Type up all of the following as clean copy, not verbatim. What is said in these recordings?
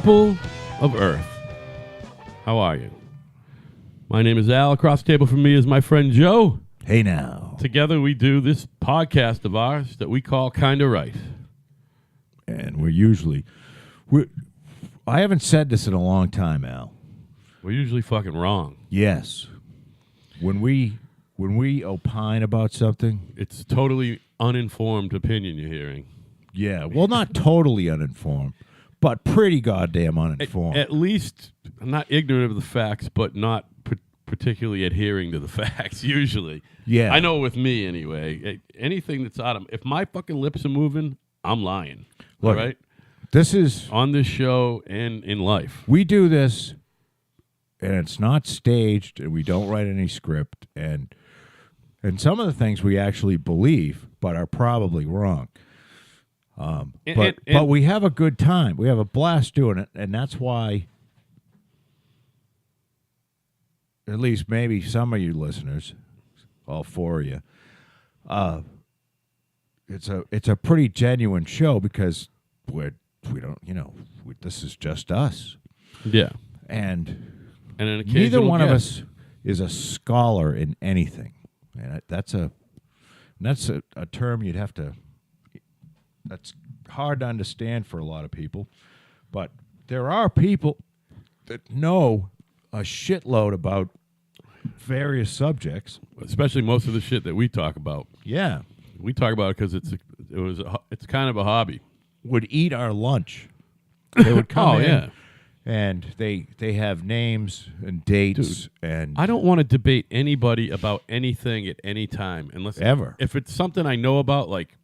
People of Earth, how are you? My name is Al. Across the table from me is my friend Joe. Hey now. Together we do this podcast of ours that we call Kinda Right. And I haven't said this in a long time, Al. We're usually fucking wrong. Yes. When we opine about something, It's totally uninformed opinion you're hearing. yeah, well, not totally uninformed, but pretty goddamn uninformed. At least I'm not ignorant of the facts, but not particularly adhering to the facts, usually. Yeah. I know with me anyway. Anything that's out of... If my fucking lips are moving, I'm lying. Look, all right? This is... On this show and in life. We do this, and it's not staged, and we don't write any script, and some of the things we actually believe, but are probably wrong. But we have a good time. We have a blast doing it, and that's why, at least maybe some of you listeners, all four of you, it's a pretty genuine show because this is just us. Yeah. And an neither one of guest. us is a scholar in anything. And that's a term you'd have to... That's hard to understand for a lot of people. But there are people that know a shitload about various subjects. Especially most of the shit that we talk about. Yeah. We talk about it because it's kind of a hobby. Would eat our lunch. They would come in, yeah. and they have names and dates. Dude, and I don't want to debate anybody about anything at any time unless ever. If it's something I know about, like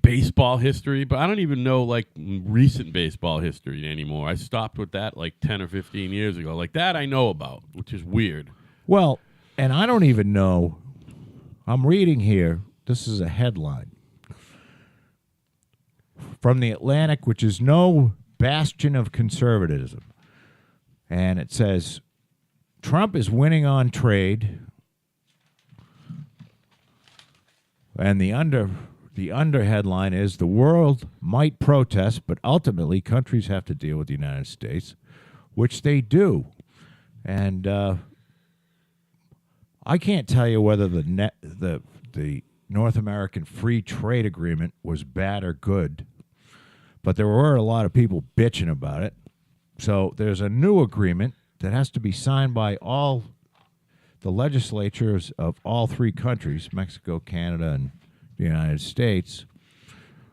baseball history, but I don't even know like recent baseball history anymore. I stopped with that like 10 or 15 years ago. Like that I know about, which is weird. Well, and I don't even know. I'm reading here. This is a headline from The Atlantic, which is no bastion of conservatism. And it says, Trump is winning on trade. And the under headline is, the world might protest, but ultimately countries have to deal with the United States, which they do. And I can't tell you whether the North American Free Trade Agreement was bad or good, but there were a lot of people bitching about it. So there's a new agreement that has to be signed by all the legislatures of all three countries, Mexico, Canada, and the United States.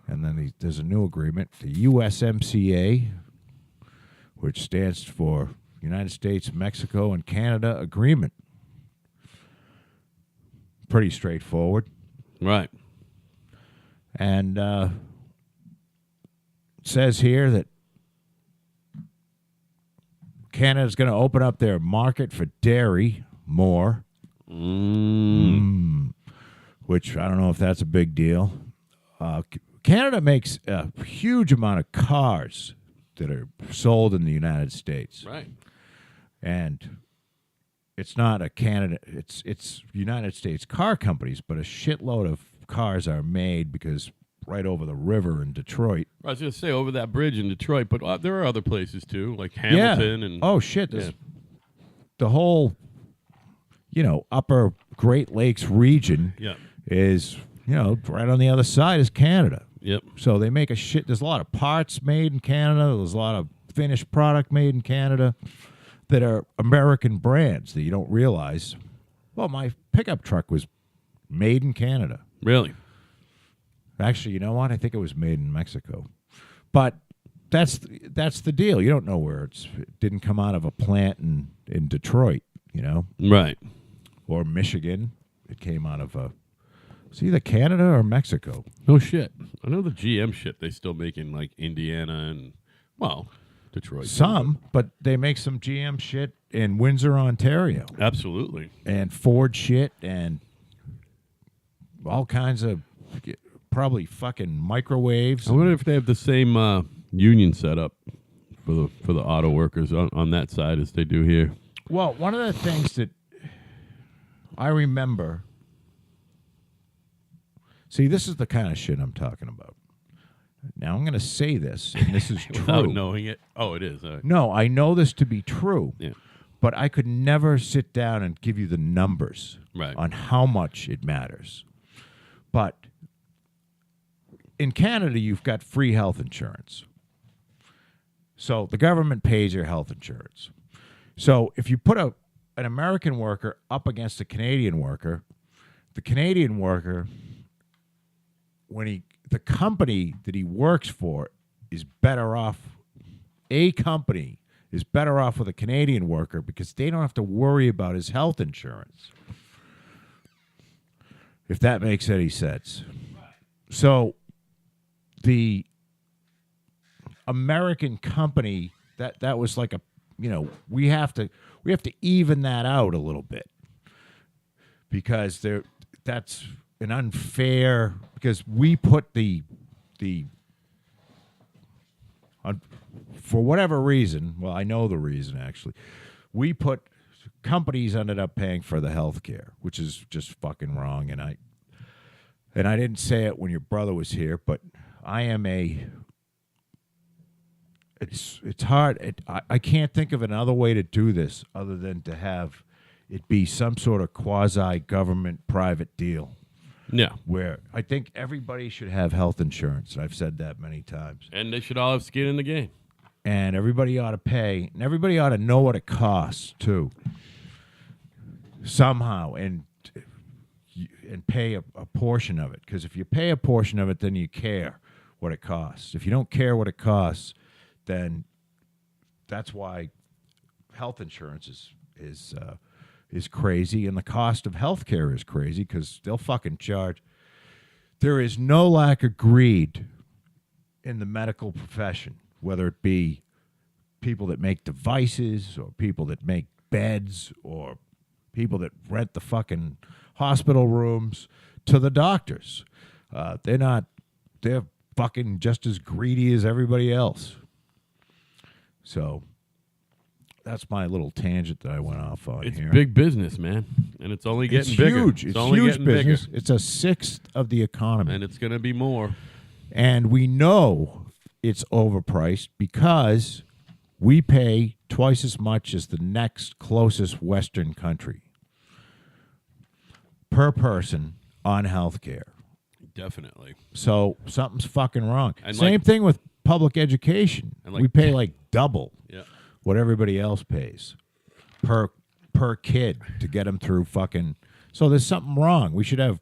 And then there's a new agreement, the USMCA, which stands for United States, Mexico, and Canada Agreement. Pretty straightforward. Right. And it says here that Canada's going to open up their market for dairy more. Which I don't know if that's a big deal. Canada makes a huge amount of cars that are sold in the United States. Right. And it's not a Canada, it's United States car companies, but a shitload of cars are made because right over the river in Detroit. I was going to say over that bridge in Detroit, but there are other places too, like Hamilton and... Oh, shit. The whole, upper Great Lakes region is, right on the other side is Canada. Yep. So they make there's a lot of parts made in Canada. There's a lot of finished product made in Canada that are American brands that you don't realize. Well, my pickup truck was made in Canada. Really? Actually, you know what? I think it was made in Mexico. But that's the deal. You don't know where it didn't come out of a plant in Detroit, Right. Or Michigan. It came out of it's either Canada or Mexico. No shit. I know the GM shit they still make in like Indiana and, Detroit. Some, but they make some GM shit in Windsor, Ontario. Absolutely. And Ford shit and all kinds of probably fucking microwaves. I wonder if they have the same union setup for the auto workers on that side as they do here. Well, one of the things that I remember... See, this is the kind of shit I'm talking about. Now, I'm going to say this, and this is Without true. knowing it. Oh, it is. All right. No, I know this to be true, Yeah. but I could never sit down and give you the numbers Right. on how much it matters. But in Canada, you've got free health insurance. So the government pays your health insurance. So if you put an American worker up against a Canadian worker, the Canadian worker, the company that he works for is better off. A company is better off with a Canadian worker because they don't have to worry about his health insurance. If that makes any sense. So the American company, that was like we have to even that out a little bit because that's an unfair, because we put for whatever reason, well, I know the reason actually, companies ended up paying for the health care, which is just fucking wrong. And I didn't say it when your brother was here, but it's hard. I can't think of another way to do this other than to have it be some sort of quasi-government private deal. Yeah. Where I think everybody should have health insurance. I've said that many times. And they should all have skin in the game. And everybody ought to pay, and everybody ought to know what it costs too. Somehow, and pay a portion of it. Because if you pay a portion of it, then you care what it costs. If you don't care what it costs, then that's why health insurance is crazy, and the cost of health care is crazy because they'll fucking charge. There is no lack of greed in the medical profession, whether it be people that make devices or people that make beds or people that rent the fucking hospital rooms to the doctors. They're fucking just as greedy as everybody else. So that's my little tangent that I went off on It's here. big business, man. And it's only getting bigger. Huge. It's It's only huge getting business. bigger. It's a sixth of the economy. And it's going to be more. And we know it's overpriced because we pay twice as much as the next closest Western country per person on health care. Definitely. So something's fucking wrong. And Same thing with public education. And we pay like double Yeah. what everybody else pays per kid to get them through fucking. So there's something wrong. We should have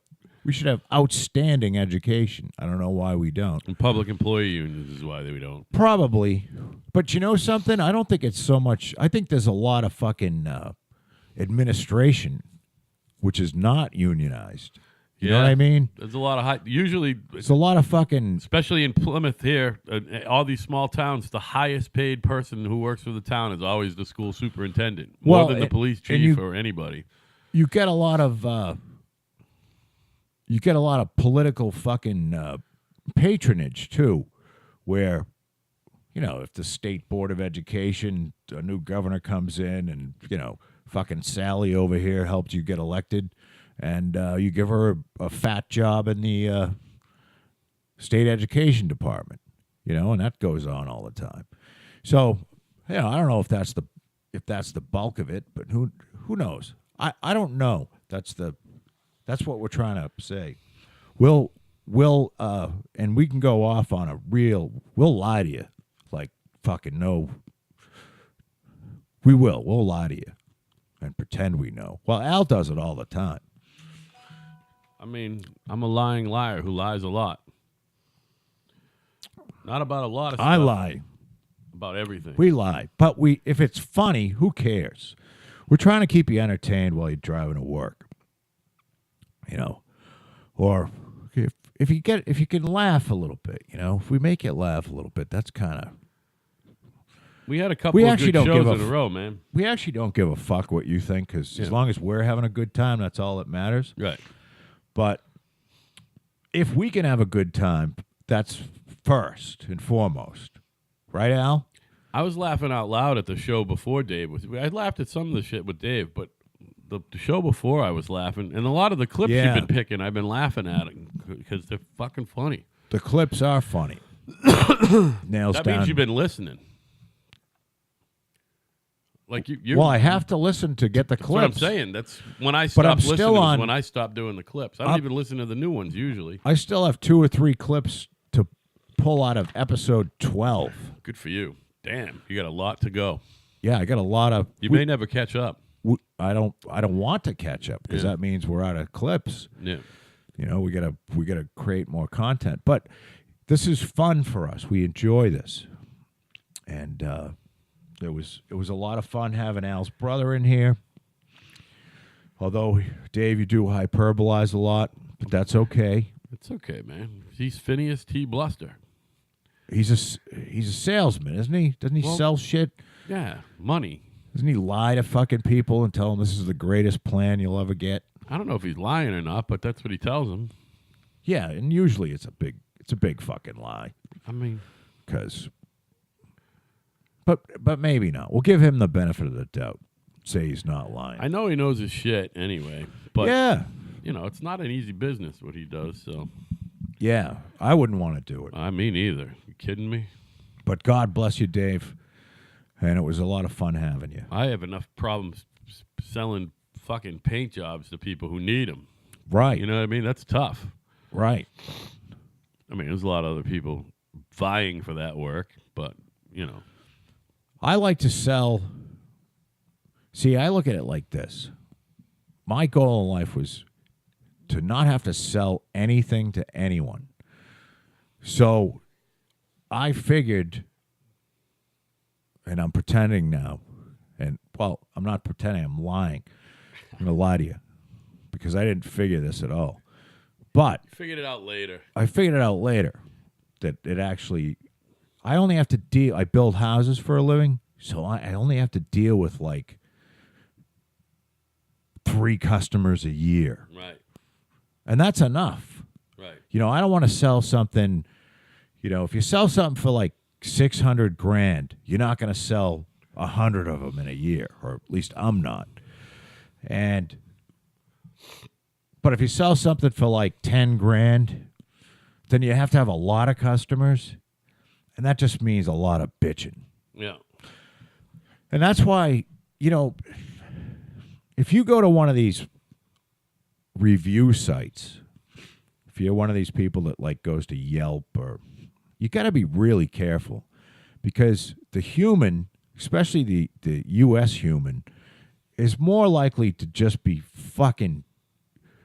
outstanding education. I don't know why we don't. And public employee unions is why we don't. Probably. But you know something? I don't think it's so much. I think there's a lot of fucking administration which is not unionized. You know what I mean? There's a lot of usually, It's a lot of fucking. especially in Plymouth here, all these small towns, the highest paid person who works for the town is always the school superintendent, more than the police chief or anybody. You get a lot of political fucking patronage too, where if the state board of education, a new governor comes in, and fucking Sally over here helped you get elected, and you give her a fat job in the state education department, and that goes on all the time. So, I don't know if that's the bulk of it, but who knows? I don't know. That's what we're trying to say. We'll and we can go off on we'll lie to you like fucking no. We'll lie to you and pretend we know. Well, Al does it all the time. I mean, I'm a lying liar who lies a lot. Not about a lot of stuff. I lie. About everything. We lie. But if it's funny, who cares? We're trying to keep you entertained while you're driving to work. Or if you can laugh a little bit, if we make you laugh a little bit, that's kind of. We had a couple of good shows in a row, man. We actually don't give a fuck what you think, because as long as we're having a good time, that's all that matters. Right. But if we can have a good time, that's first and foremost. Right, Al? I was laughing out loud at the show before Dave was. I laughed at some of the shit with Dave, but the show before I was laughing, and a lot of the clips you've been picking, I've been laughing at because they're fucking funny. The clips are funny. nails That down. means you've been listening. Like you. Well, I have to listen to get the That's what I'm clips. saying. That's when I But stopped I'm listening. still Was on- when I stopped doing the clips. I don't even listen to the new ones usually. I still have 2 or 3 clips to pull out of episode 12. Good for you. Damn, you got a lot to go. Yeah, I got a lot of. You may never catch up. I don't want to catch up because that means we're out of clips. Yeah. You know, we gotta create more content. But this is fun for us. We enjoy this, and it was a lot of fun having Al's brother in here. Although Dave, you do hyperbolize a lot, but that's okay. It's okay, man. He's Phineas T. Bluster. He's a salesman, isn't he? Doesn't he sell shit? Yeah, money. Doesn't he lie to fucking people and tell them this is the greatest plan you'll ever get? I don't know if he's lying or not, but that's what he tells them. Yeah, and usually it's a big fucking lie. I mean, but maybe not. We'll give him the benefit of the doubt. Say he's not lying. I know he knows his shit anyway, but yeah, you know, it's not an easy business what he does, so yeah, I wouldn't want to do it. I mean either. You kidding me? But God bless you, Dave. And it was a lot of fun having you. I have enough problems selling fucking paint jobs to people who need them. Right. You know what I mean? That's tough. Right. I mean, there's a lot of other people vying for that work, but, you know. I like to sell. See, I look at it like this. My goal in life was to not have to sell anything to anyone. So I figured, and I'm pretending now, and, well, I'm not pretending, I'm lying. I'm going to lie to you because I didn't figure this at all. But You figured it out later. I figured it out later that it actually, I only have to deal, I build houses for a living, so I only have to deal with like 3 customers a year. Right. And that's enough. Right. You know, I don't want to sell something, you know, if you sell something for like $600,000, you're not going to sell 100 of them in a year, or at least I'm not. But if you sell something for like 10 grand, then you have to have a lot of customers, and that just means a lot of bitching. Yeah. And that's why, you know, if you go to one of these review sites, if you're one of these people that like goes to Yelp, or you got to be really careful, because the human, especially the U.S. human, is more likely to just be fucking.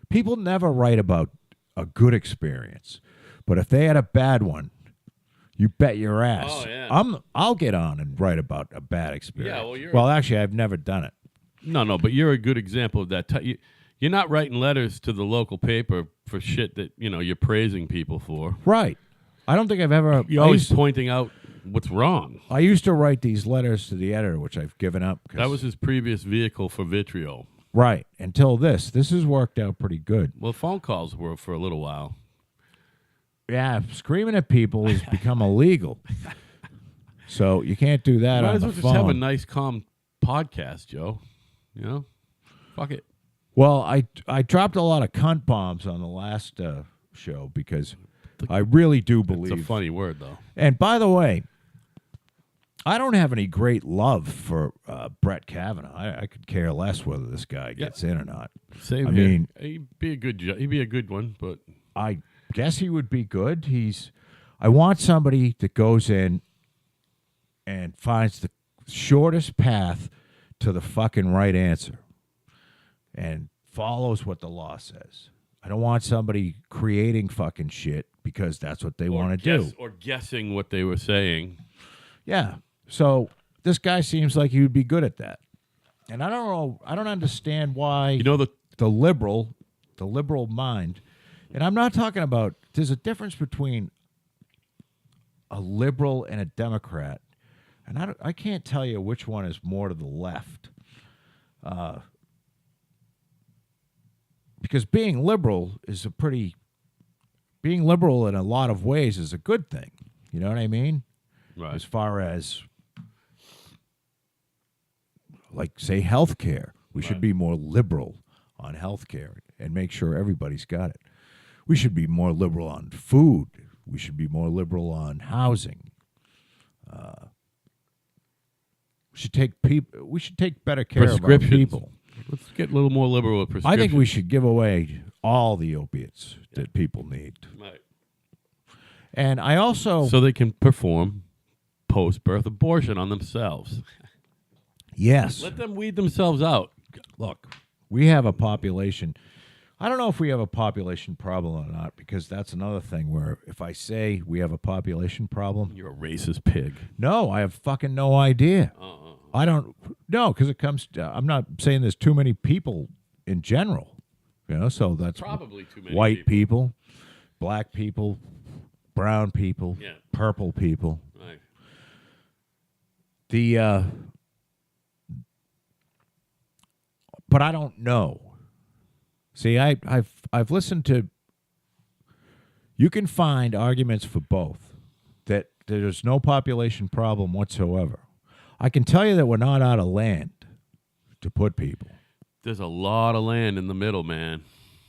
People never write about a good experience, but if they had a bad one, you bet your ass. Oh, yeah. I'll get on and write about a bad experience. Yeah, well, actually, I've never done it. No, but you're a good example of that. You're not writing letters to the local paper for shit that, you know, you're praising people for. Right. I don't think I've ever. You're always pointing out what's wrong. I used to write these letters to the editor, which I've given up. That was his previous vehicle for vitriol. Right. Until this. This has worked out pretty good. Well, phone calls were for a little while. Yeah, screaming at people has become illegal. So you can't do that Might on as the well just phone. have a nice, calm podcast, Joe. You know? Fuck it. Well, I dropped a lot of cunt bombs on the last show because I really do believe. It's a funny word, though. And by the way, I don't have any great love for Brett Kavanaugh. I could care less whether this guy gets in or not. Same I here. mean, he'd be a good one, but I guess he would be good. I want somebody that goes in and finds the shortest path to the fucking right answer and follows what the law says. I don't want somebody creating fucking shit because that's what they want to do. Or guessing what they were saying. Yeah. So this guy seems like he would be good at that. And I don't know. I don't understand why You know, the liberal mind, and I'm not talking about, there's a difference between a liberal and a Democrat. And I can't tell you which one is more to the left. Because being liberal in a lot of ways is a good thing. You know what I mean? right. As far as, like, say, healthcare. We should Right. be more liberal on healthcare and make sure everybody's got it. We should be more liberal on food. We should be more liberal on housing. We should take better care of our Prescriptions. people. Let's get a little more liberal with prescriptions. I think we should give away all the opiates that people need. Right. And I also... So they can perform post-birth abortion on themselves. Yes. Let them weed themselves out. Look, we have a population... I don't know if we have a population problem or not, because that's another thing where if I say we have a population problem... You're a racist pig. No, I have fucking no idea. I don't... No, because it comes... I'm not saying there's too many people in general. You know, so that's... Probably too many white people, black people, brown people, purple people. Right. But I don't know. See, I've listened to. You can find arguments for both. That there's no population problem whatsoever. I can tell you that we're not out of land to put people. There's a lot of land in the middle, man.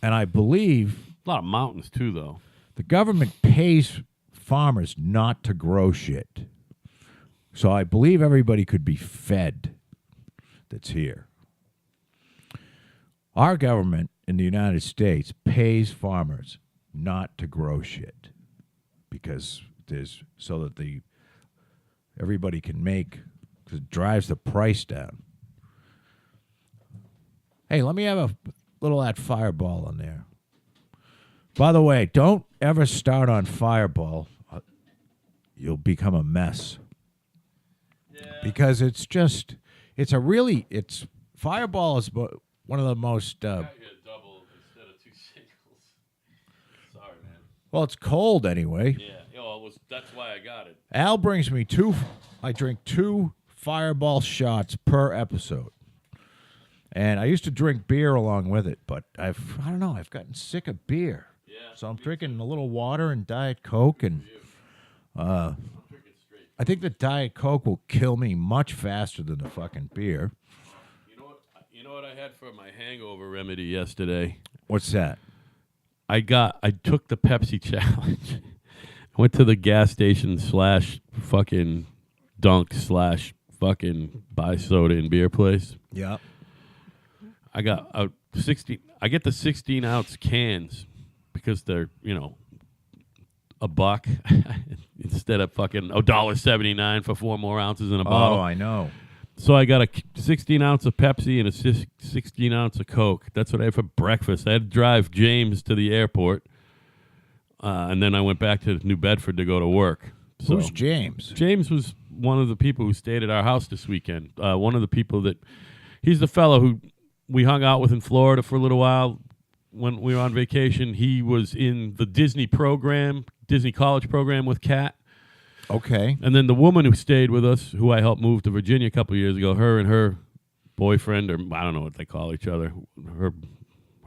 And I believe A lot of mountains too, though. the government pays farmers not to grow shit. So I believe everybody could be fed that's here. Our government in the United States pays farmers not to grow shit because so that everybody can make, because it drives the price down. Hey, let me have a little of that Fireball in there. By the way, don't ever start on Fireball. You'll become a mess. Yeah. Because Fireball is one of the most... I got you a double instead of two singles. Sorry, man. Well, it's cold anyway. Yeah, that's why I got it. Al brings me I drink 2 Fireball shots per episode. And I used to drink beer along with it, but I've gotten sick of beer. Yeah. So I'm drinking a little water and Diet Coke, and I'm drinking straight. I think the Diet Coke will kill me much faster than the fucking beer. You know what I had for my hangover remedy yesterday? What's that? I took the Pepsi challenge. I went to the gas station / fucking dunk / fucking buy soda and beer place. Yeah. I got I get the 16-ounce cans because they're, $1 instead of fucking $1.79 for 4 more ounces in a bottle. Oh, I know. So I got a 16-ounce of Pepsi and a 16-ounce of Coke. That's what I had for breakfast. I had to drive James to the airport, and then I went back to New Bedford to go to work. So Who's James? James was one of the people who stayed at our house this weekend. One of the people he's the fellow who we hung out with in Florida for a little while when we were on vacation. He was in the Disney college program with Kat. Okay. And then the woman who stayed with us, who I helped move to Virginia a couple of years ago, her and her boyfriend, or I don't know what they call each other, her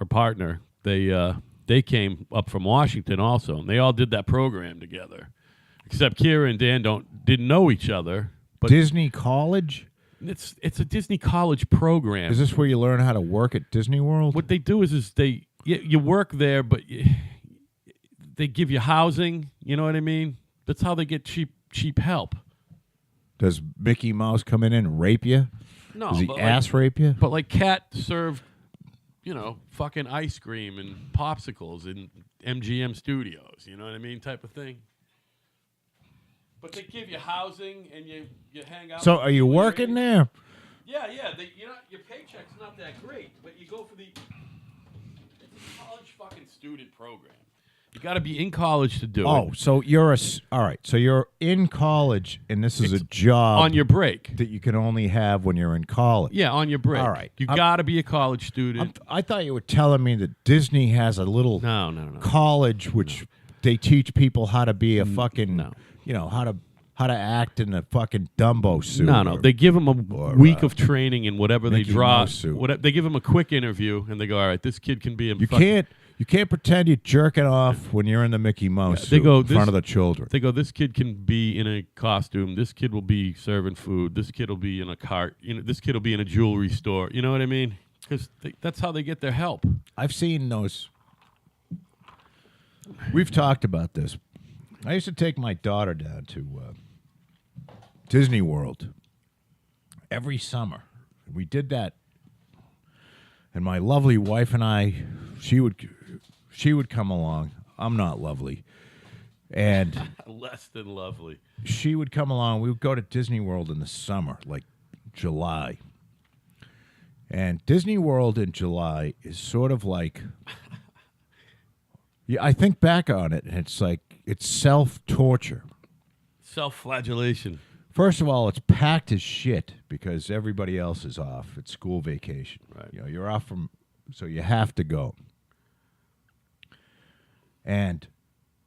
partner, they came up from Washington also, and they all did that program together. Except Kira and Dan didn't know each other. But Disney College? It's a Disney college program. Is this where you learn how to work at Disney World? What they do is you work there, but they give you housing. You know what I mean? That's how they get cheap help. Does Mickey Mouse come in and rape you? No. Does he rape you? But like Cat served, fucking ice cream and popsicles in MGM Studios. You know what I mean? Type of thing. But they give you housing and you hang out. So are you working there? Yeah. Your paycheck's not that great, but you go for it's a college fucking student program. You got to be in college to do it. Oh, so you're all right. So you're in college, and this is a job on your break that you can only have when you're in college. Yeah, on your break. All right. You got to be a college student. I thought you were telling me that Disney has a little no. college which they teach people how to be a fucking how to act in a fucking Dumbo suit. No. They give them a week of training in whatever they draw. They give them a quick interview, and they go, all right, this kid can be a You can't pretend you're jerking off when you're in the Mickey Mouse suit in front of the children. They go, this kid can be in a costume. This kid will be serving food. This kid will be in a cart. This kid will be in a jewelry store. You know what I mean? Because that's how they get their help. I've seen those. We've talked about this. I used to take my daughter down to Disney World every summer. We did that, and my lovely wife and I, she would come along. I'm not lovely, and Less than lovely. she would come along. We would go to Disney World in the summer, like July. And Disney World in July is sort of like, yeah, I think back on it, and it's like it's self-torture. Self-flagellation. First of all, it's packed as shit because everybody else is off. It's school vacation. Right. You know, you're off from, so you have to go. And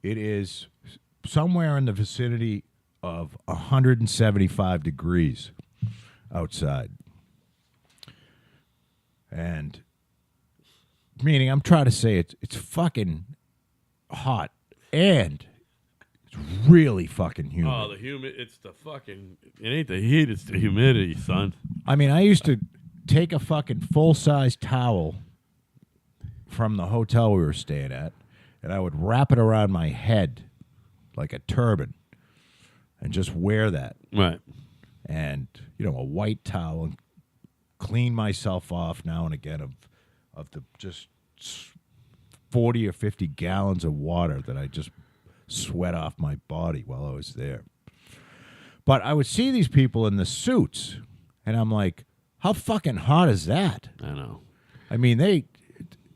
it is somewhere in the vicinity of 175 degrees outside. And meaning, I'm trying to say it's fucking hot and it's really fucking humid. Oh, it's the fucking, it ain't the heat, it's the humidity, son. I mean, I used to take a fucking full-size towel from the hotel we were staying at, and I would wrap it around my head like a turban and just wear that. Right. And, you know, a white towel, and clean myself off now and again of the just 40 or 50 gallons of water that I just sweat off my body while I was there. But I would see these people in the suits, and I'm like, how fucking hot is that? I know. I mean, they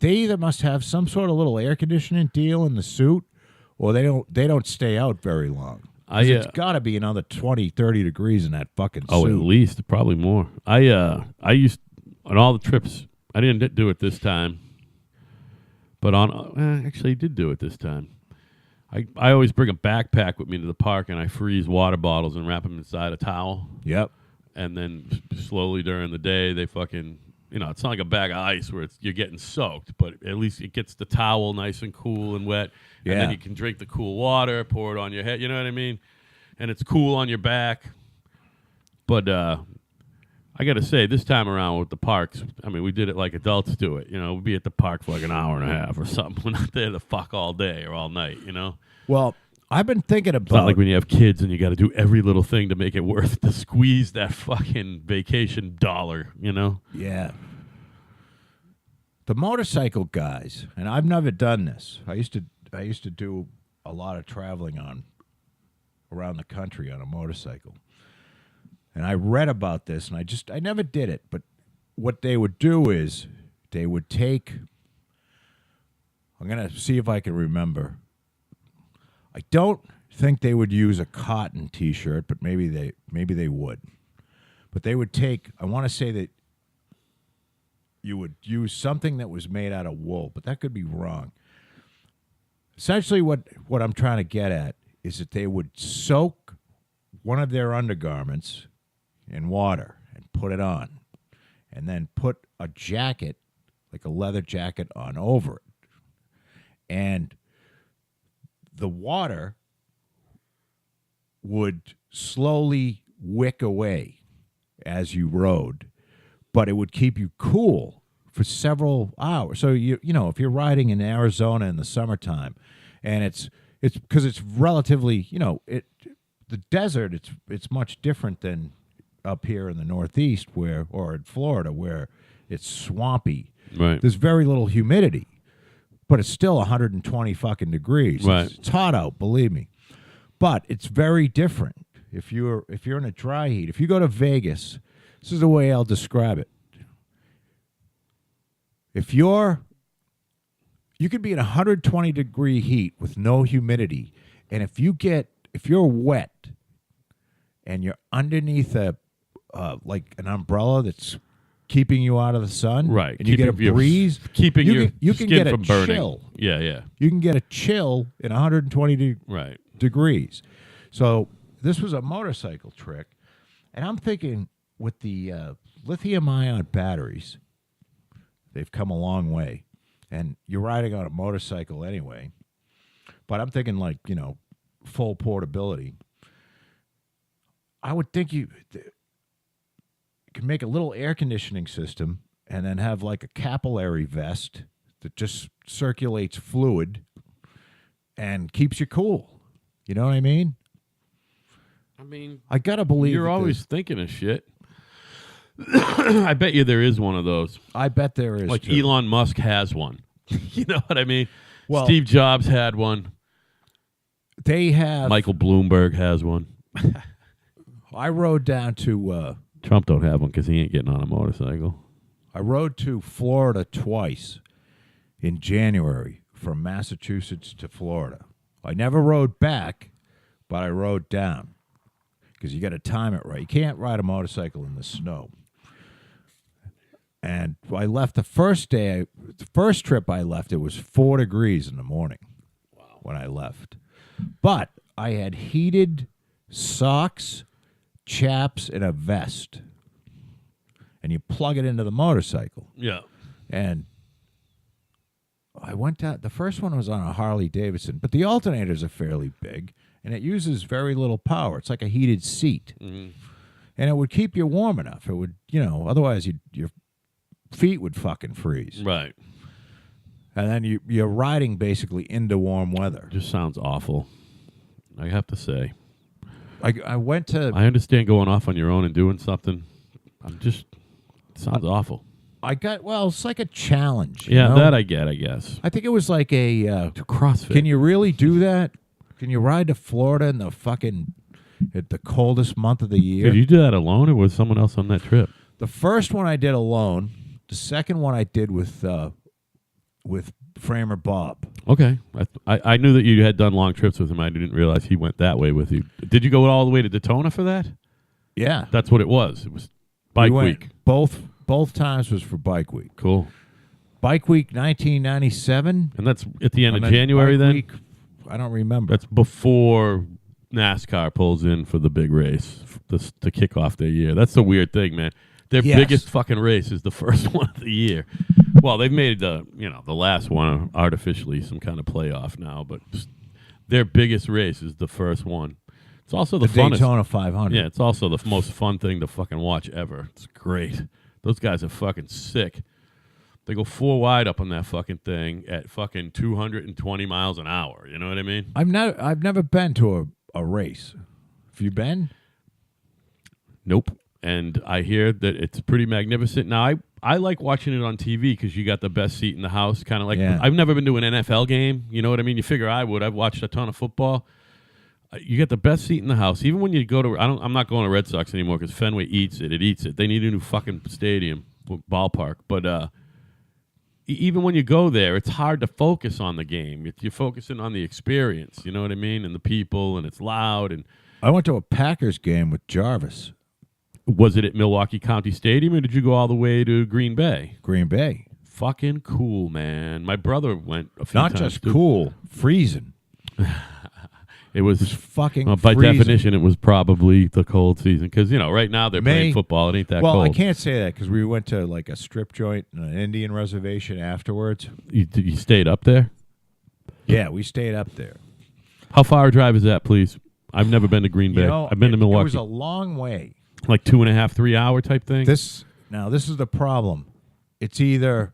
either must have some sort of little air conditioning deal in the suit, or they don't stay out very long. It's got to be another 20, 30 degrees in that fucking suit. Oh, at least, probably more. I used, on all the trips, I didn't do it this time, but actually I did do it this time. I always bring a backpack with me to the park, and I freeze water bottles and wrap them inside a towel. Yep. And then slowly during the day, they fucking, you know, it's not like a bag of ice where you're getting soaked, but at least it gets the towel nice and cool and wet. Yeah. And then you can drink the cool water, pour it on your head, you know what I mean? And it's cool on your back. But I got to say, this time around with the parks, I mean, we did it like adults do it. You know, we'd be at the park for like an hour and a half or something. We're not there to fuck all day or all night, you know? Well, I've been thinking about... It's not like when you have kids and you got to do every little thing to make it worth to squeeze that fucking vacation dollar, you know? Yeah. The motorcycle guys, and I've never done this. I used to do a lot of traveling around the country on a motorcycle. And I read about this, and I never did it, but what they would do is they would take, I'm going to see if I can remember. I don't think they would use a cotton T-shirt, but maybe they would. But they would take, I want to say that you would use something that was made out of wool, but that could be wrong. Essentially what I'm trying to get at is that they would soak one of their undergarments in water and put it on, and then put a jacket, like a leather jacket, on over it. And the water would slowly wick away as you rode, but it would keep you cool for several hours. So you know, if you're riding in Arizona in the summertime, and it's because it's relatively, you know, the desert, it's much different than up here in the Northeast or in Florida where it's swampy. Right. There's very little humidity, but it's still 120 fucking degrees. Right. It's hot out, believe me. But it's very different if you're in a dry heat. If you go to Vegas, this is the way I'll describe it. You could be in 120 degree heat with no humidity, and if you're wet and you're underneath like an umbrella that's keeping you out of the sun, right? And you get a breeze, keeping you your can skin get from a burning. chill. Yeah. You can get a chill in 120 Right. degrees. So this was a motorcycle trick, and I'm thinking with the lithium-ion batteries, they've come a long way, and you're riding on a motorcycle anyway. But I'm thinking like, you know, full portability. I would think you can make a little air conditioning system and then have like a capillary vest that just circulates fluid and keeps you cool. You know what I mean? I mean, I gotta believe you're that always thinking of shit. I bet you there is one of those. I bet there is. Like too. Elon Musk has one. You know what I mean? Well- Steve Jobs had one. They have. Michael Bloomberg has one. I rode down to. Trump don't have one because he ain't getting on a motorcycle. I rode to Florida twice in January from Massachusetts to Florida. I never rode back, but I rode down because you got to time it right. You can't ride a motorcycle in the snow. And I left the first day, the first trip I left, it was 4 degrees in the morning when I left. But I had heated socks, chaps, and a vest. And you plug it into the motorcycle. Yeah. And I went down. The first one was on a Harley Davidson, but the alternators are fairly big, and it uses very little power. It's like a heated seat. Mm-hmm. And it would keep you warm enough. It would, otherwise your feet would fucking freeze. Right. And then you're riding basically into warm weather. Just sounds awful. I have to say. I went to... I understand going off on your own and doing something. It sounds awful. It's like a challenge. Yeah, you know? that I get, I guess. I think it was like a... To CrossFit. Can you really do that? Can you ride to Florida in at the coldest month of the year? Did you do that alone or was someone else on that trip? The first one I did alone. The second one I did with Framer Bob. Okay. I knew that you had done long trips with him. I didn't realize he went that way with you. Did you go all the way to Daytona for that? Yeah. That's what it was. It was Bike Week. Both times was for Bike Week. Cool. Bike Week 1997. And that's at the end of and January Bike then? Week, I don't remember. That's before NASCAR pulls in for the big race to kick off their year. That's the weird thing, man. Their biggest fucking race is the first one of the year. Well, they've made the last one artificially some kind of playoff now, but their biggest race is the first one. It's also the funnest. Daytona 500. Yeah, it's also the most fun thing to fucking watch ever. It's great. Those guys are fucking sick. They go 4 wide up on that fucking thing at fucking 220 miles an hour. You know what I mean? I've never been to a race. Have you been? Nope. And I hear that it's pretty magnificent. Now, I like watching it on TV because you got the best seat in the house. Kind of like, I've never been to an NFL game. You know what I mean? You figure I would. I've watched a ton of football. You get the best seat in the house. Even when you go to, I'm not going to Red Sox anymore because Fenway eats it. It eats it. They need a new fucking stadium, ballpark. But even when you go there, it's hard to focus on the game. You're focusing on the experience. You know what I mean? And the people, and it's loud. And I went to a Packers game with Jarvis. was it at Milwaukee County Stadium, or did you go all the way to Green Bay? Green Bay. Fucking cool, man. My brother went a few times. Not just cool, freezing. It was fucking by freezing. definition, it was probably the cold season because right now they're playing football. It ain't that cold. Well, I can't say that because we went to like a strip joint and an Indian reservation afterwards. You stayed up there? Yeah, we stayed up there. How far a drive is that, please? I've never been to Green Bay. I've been to Milwaukee. It was a long way. Like 2.5, 3 hour type thing? This is the problem. It's either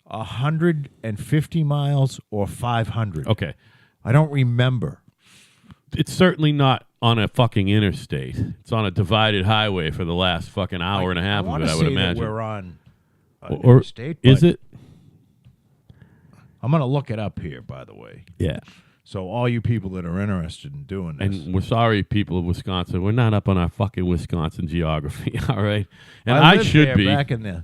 150 miles or 500. Okay. I don't remember. It's certainly not on a fucking interstate. It's on a divided highway for the last fucking hour and a half of it, I would imagine. We're on an or interstate. Is it? I'm going to look it up here, by the way. Yeah. So all you people that are interested in doing this. And we're sorry, people of Wisconsin. We're not up on our fucking Wisconsin geography, all right? And I I lived should there be. back in the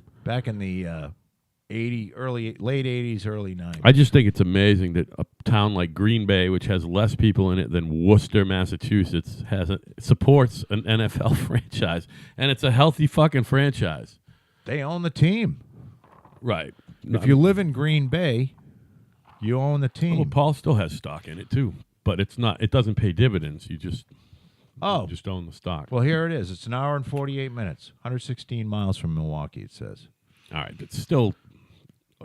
late 80s, early 90s. I just think it's amazing that a town like Green Bay, which has less people in it than Worcester, Massachusetts, supports an NFL franchise. And it's a healthy fucking franchise. They own the team. Right. If you live in Green Bay, you own the team. Well, Paul still has stock in it too, but it's not. It doesn't pay dividends. You just own the stock. Well, here it is. It's an hour and 48 minutes. 116 miles from Milwaukee. It says. All right, but still,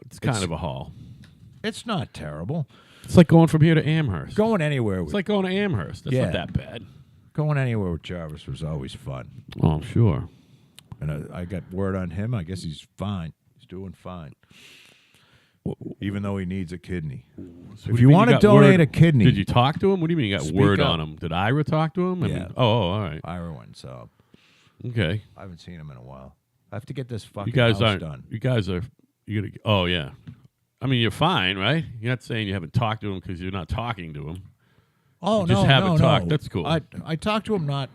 it's kind of a haul. It's not terrible. It's like going from here to Amherst. Going anywhere. It's like going to Amherst. That's not that bad. Going anywhere with Jarvis was always fun. Oh, I'm sure. And I got word on him. I guess he's fine. He's doing fine. even though he needs a kidney. So If you want to donate a kidney, did you talk to him? What do you mean you got Speak word up. on him? Did Ira talk to him? I Yeah. mean, all right. Ira went, so Okay. I haven't seen him in a while. I have to get this fucking You guys house aren't. done. You guys are. You gotta. Oh yeah. I mean, you're fine, right? You're not saying you haven't talked to him because you're not talking to him. Oh, You just haven't talked. That's cool. I talk to him not.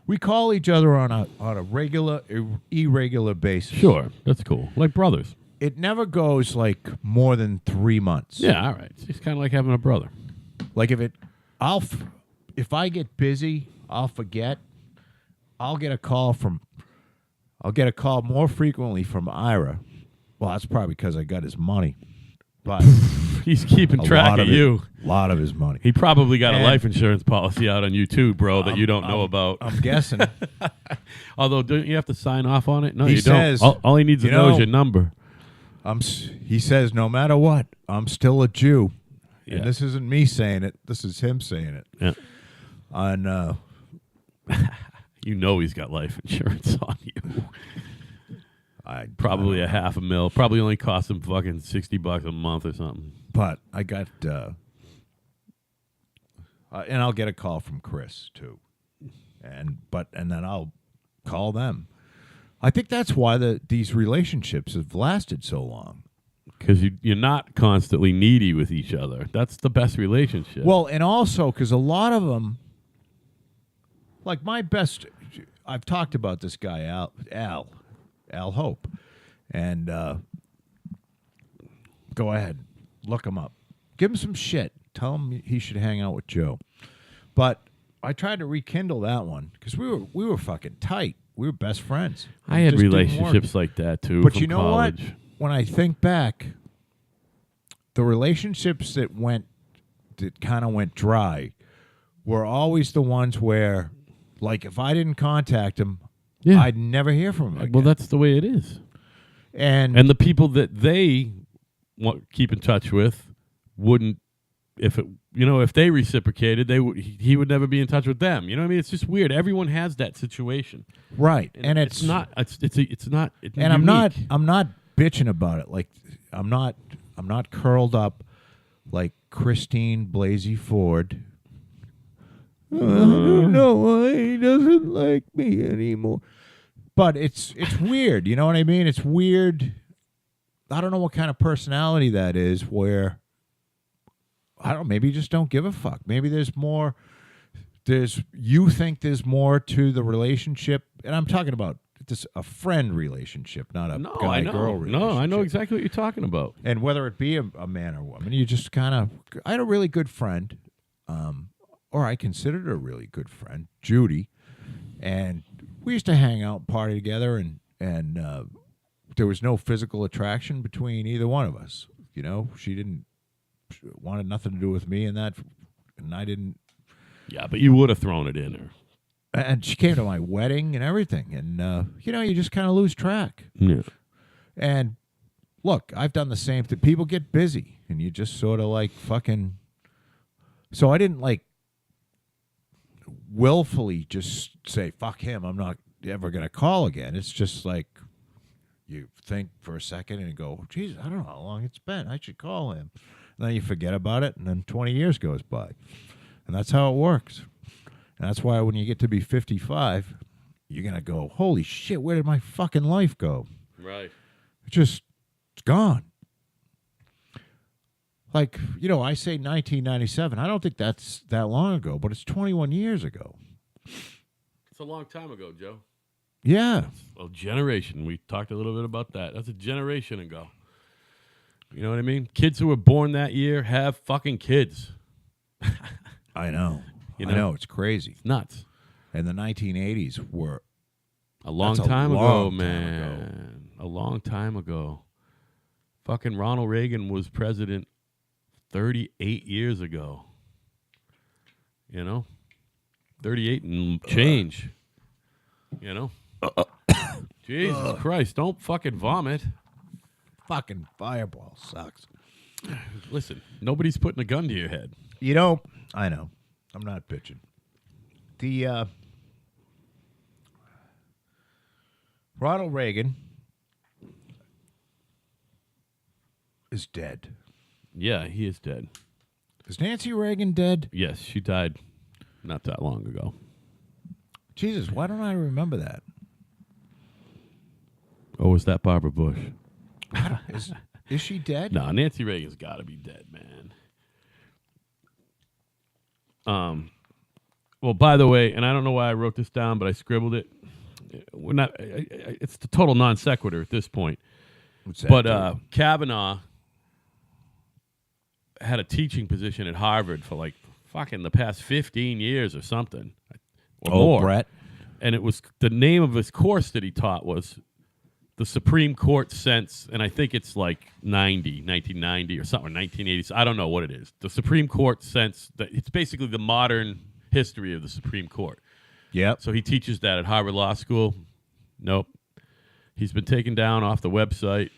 We call each other on a regular, irregular basis. Sure, that's cool. Like brothers. It never goes like more than 3 months. Yeah, all right. It's kind of like having a brother. Like if I get busy, I'll forget. I'll get a call more frequently from Ira. Well, that's probably because I got his money. But He's keeping track of you. A lot of his money. He probably got a And- life insurance policy out on you too, bro, that you don't know about. I'm guessing. Although, don't you have to sign off on it? No, He you says, don't. All he needs to you know is know, your number. He says, no matter what, I'm still a Jew. Yeah. And this isn't me saying it. This is him saying it. Yeah. And You know he's got life insurance on you. I Probably a $500,000. Probably only cost him fucking $60 a month or something. But I got, and I'll get a call from Chris too, and then I'll call them. I think that's why these relationships have lasted so long. Because you're not constantly needy with each other. That's the best relationship. Well, and also because a lot of them, like I've talked about this guy Al Hope, and go ahead, look him up, give him some shit, tell him he should hang out with Joe. But I tried to rekindle that one because we were fucking tight. We were best friends. I It had just didn't work. relationships like that too. But from you know college. what? When I think back, the relationships that kind of went dry were always the ones where, like, if I didn't contact him, Yeah. I'd never hear from him again. Well, that's the way it is. and And the people that they keep in touch with wouldn't, if they reciprocated, he would never be in touch with them. You know what I mean? It's just weird. Everyone has that situation. right, and it's not. It's not. and I'm not bitching about it. Like I'm not curled up like Christine Blasey Ford. I don't know why he doesn't like me anymore. But it's weird, you know what I mean? It's weird. I don't know what kind of personality that is where I don't know, maybe you just don't give a fuck. Maybe there's more you think there's more to the relationship, and I'm talking about just a friend relationship, not a guy-girl relationship. No, I know exactly what you're talking about. And whether it be a man or woman, you just kind of. I had a really good friend, or I considered her a really good friend, Judy, and we used to hang out, and party together, and there was no physical attraction between either one of us. You know, she wanted nothing to do with me, and I didn't. Yeah, but you would have thrown it in her. And she came to my wedding and everything, and you just kind of lose track. Yeah. And look, I've done the same thing. People get busy, and you just sort of like fucking. So I didn't like willfully just say fuck him. I'm not ever gonna call again. It's just like you think for a second and go, "Geez, I don't know how long it's been. I should call him." And then you forget about it, and then 20 years goes by, and that's how it works. And that's why when you get to be 55, you're gonna go, "Holy shit, where did my fucking life go?" Right. It's gone. Like, I say 1997. I don't think that's that long ago, but it's 21 years ago. It's a long time ago, Joe. Yeah. A generation. We talked a little bit about that. That's a generation ago. You know what I mean? Kids who were born that year have fucking kids. I know. You I know? know. It's crazy. It's nuts. And the 1980s were A long That's a time ago, long time man. A long time ago. Fucking Ronald Reagan was president 38 years ago. 38 and change. Jesus Christ, don't fucking vomit. fucking fireball sucks. Listen, nobody's putting a gun to your head. I know. I'm not bitching. The Ronald Reagan is dead. Yeah, he is dead. Is Nancy Reagan dead? Yes, she died not that long ago. Jesus, why don't I remember that? Oh, was that Barbara Bush? Is she dead? No, Nancy Reagan's got to be dead, man. Well, by the way, and I don't know why I wrote this down, but I scribbled it. We're not. It's the total non sequitur at this point. What's that? But Kavanaugh had a teaching position at Harvard for like fucking the past 15 years or something. Or more. Brett. And it was the name of his course that he taught was the Supreme Court since, and I think it's like 1990 or something, 1980s. I don't know what it is. The Supreme Court since, it's basically the modern history of the Supreme Court. Yep. So he teaches that at Harvard Law School. Nope. He's been taken down off the website.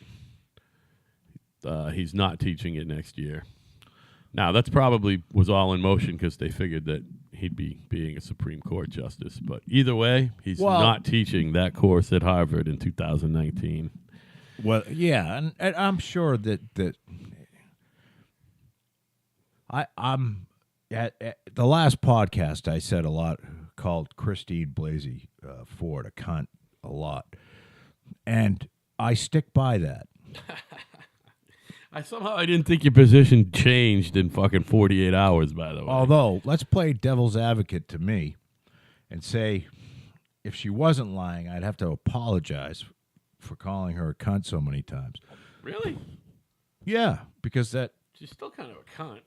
He's not teaching it next year. Now, that's probably was all in motion because they figured that he'd be being a Supreme Court justice. But either way, he's not teaching that course at Harvard in 2019. Well, yeah, and I'm sure that I'm at the last podcast I said a lot, called Christine Blasey Ford a cunt a lot, and I stick by that. I didn't think your position changed in fucking 48 hours, by the way. Although, let's play devil's advocate to me and say if she wasn't lying, I'd have to apologize for calling her a cunt so many times. Really? Yeah, because that She's still kind of a cunt.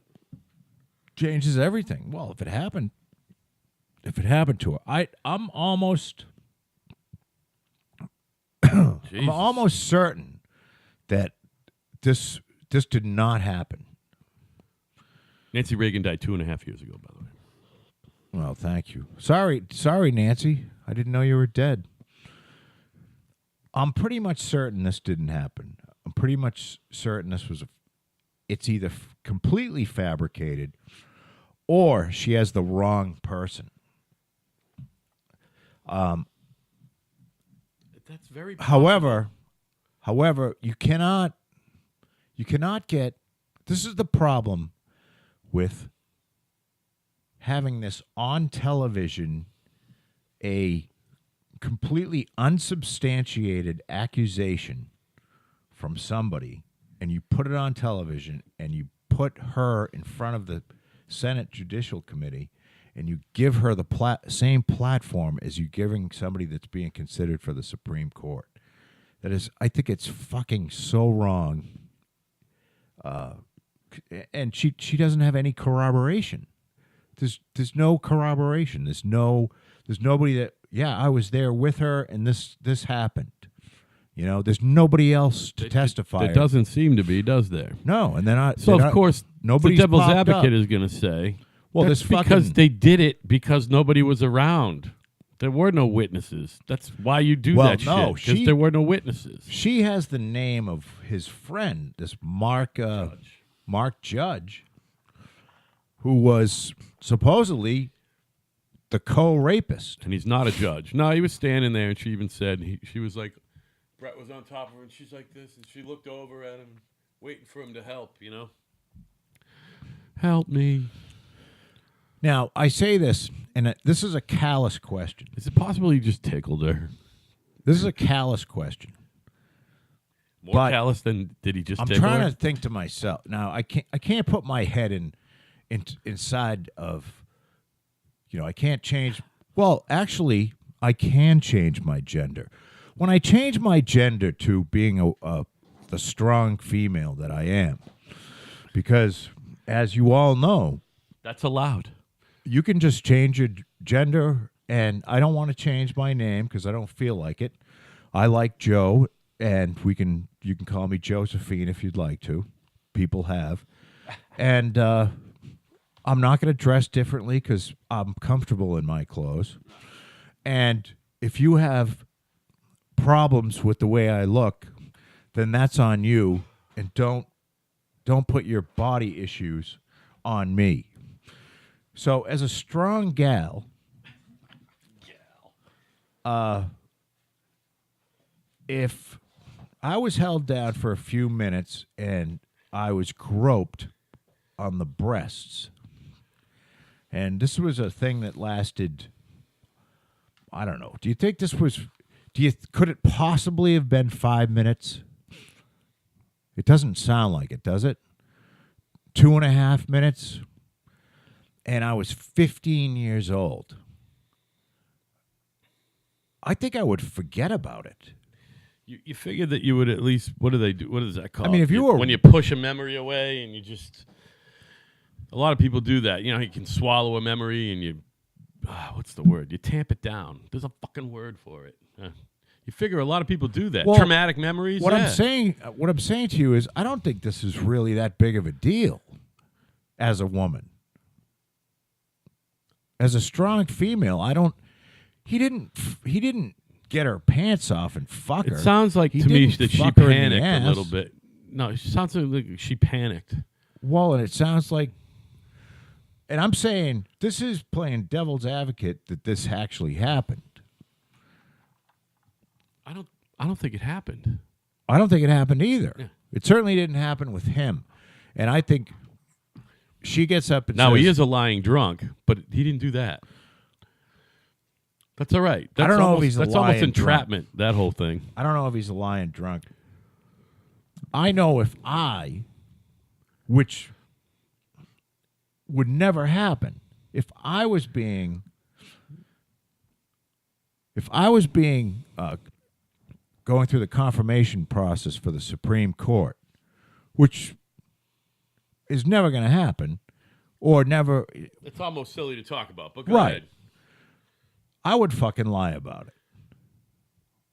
changes everything. Well, if it happened to her, I'm almost I'm almost certain that this did not happen. Nancy Reagan died 2.5 years ago, by the way. Well, thank you. Sorry, Nancy. I didn't know you were dead. I'm pretty much certain this didn't happen. I'm pretty much certain it's either completely fabricated or she has the wrong person. That's very possible. However, you cannot get. This is the problem with having this on television, a completely unsubstantiated accusation from somebody, and you put it on television and you put her in front of the Senate Judicial Committee and you give her the same platform as you giving somebody that's being considered for the Supreme Court. That is, I think it's fucking so wrong. And she doesn't have any corroboration. There's no corroboration. There's nobody that, yeah, I was there with her and this happened. You know, there's nobody else to testify. There doesn't seem to be, does there? No, and then of course, nobody's the devil's popped advocate up. is going to say, well, that's because they did it because nobody was around. There were no witnesses. That's why you do that shit, because there were no witnesses. She has the name of his friend, this Mark Judge, who was supposedly the co-rapist. And he's not a judge. No, he was standing there, and she even said, she was like, Brett was on top of her, and she's like this, and she looked over at him, waiting for him to help, you know? Help me. Now, I say this, and this is a callous question. Is it possible he just tickled her? This is a callous question. More callous than did he just tickle her? I'm trying to think to myself. Now, I can't put my head inside of, you know, I can't change. Well, actually, I can change my gender. When I change my gender to being the strong female that I am, because as you all know, that's allowed. You can just change your gender, and I don't want to change my name because I don't feel like it. I like Joe, and you can call me Josephine if you'd like to. People have. And I'm not going to dress differently because I'm comfortable in my clothes. And if you have problems with the way I look, then that's on you, and don't put your body issues on me. So as a strong gal, if I was held down for a few minutes and I was groped on the breasts. And this was a thing that lasted, I don't know. Do you think this was, could it possibly have been 5 minutes? It doesn't sound like it, does it? 2.5 minutes? And I was 15 years old. I think I would forget about it. You figured that you would at least, what do they do? What is that called? I mean, if you were... When you push a memory away and you just... A lot of people do that. You know, you can swallow a memory and you... what's the word? You tamp it down. There's a fucking word for it. You figure a lot of people do that. Well, traumatic memories, what I'm saying to you is I don't think this is really that big of a deal as a woman. As a strong female, I don't... He didn't get her pants off and fuck her. It sounds like to me that she panicked a little bit. No, it sounds like she panicked. Well, and it sounds like, and I'm saying this is playing devil's advocate that this actually happened. I don't think it happened. I don't think it happened either. Yeah. It certainly didn't happen with him. And I think she gets up and now says, he is a lying drunk, but he didn't do that. That's all right. I don't know if he's a lying That's almost entrapment, drunk. that whole thing. I don't know if he's a lying drunk. I know which would never happen, if I was being going through the confirmation process for the Supreme Court, which is never going to happen, or never. It's almost silly to talk about, but go ahead. I would fucking lie about it.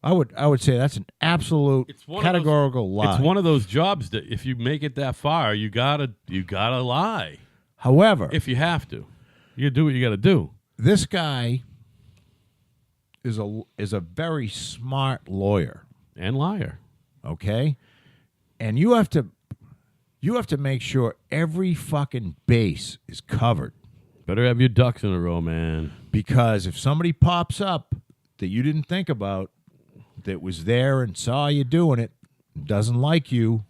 I would say that's an absolute categorical lie. It's one of those jobs that if you make it that far, you gotta lie. However, if you have to, you do what you got to do. This guy is a very smart lawyer and liar. Okay, and you have to make sure every fucking base is covered. Better have your ducks in a row, man. Because if somebody pops up that you didn't think about, that was there and saw you doing it, doesn't like you,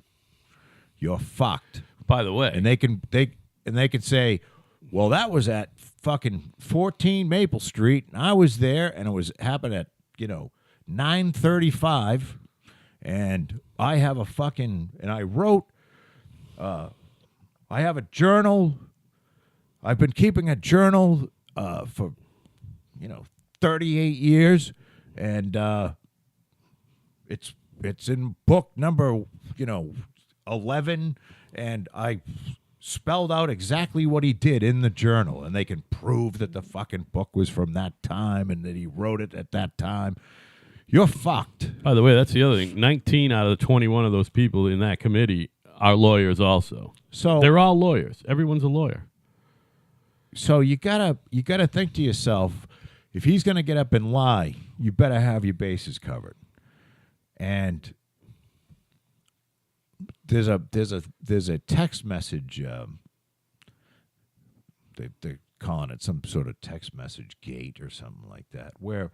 you're fucked. By the way, and they can say, well, that was at fucking 14 Maple Street, and I was there, and it happened at 9:35, and I have I wrote, I have a journal. I've been keeping a journal for 38 years, and it's in book number 11, and I spelled out exactly what he did in the journal, and they can prove that the fucking book was from that time and that he wrote it at that time. You're fucked. By the way, that's the other thing. 19 out of the 21 of those people in that committee are lawyers also. So they're all lawyers. Everyone's a lawyer. So you gotta think to yourself, if he's gonna get up and lie, you better have your bases covered. And there's a text message. They're calling it some sort of text message gate or something like that. Where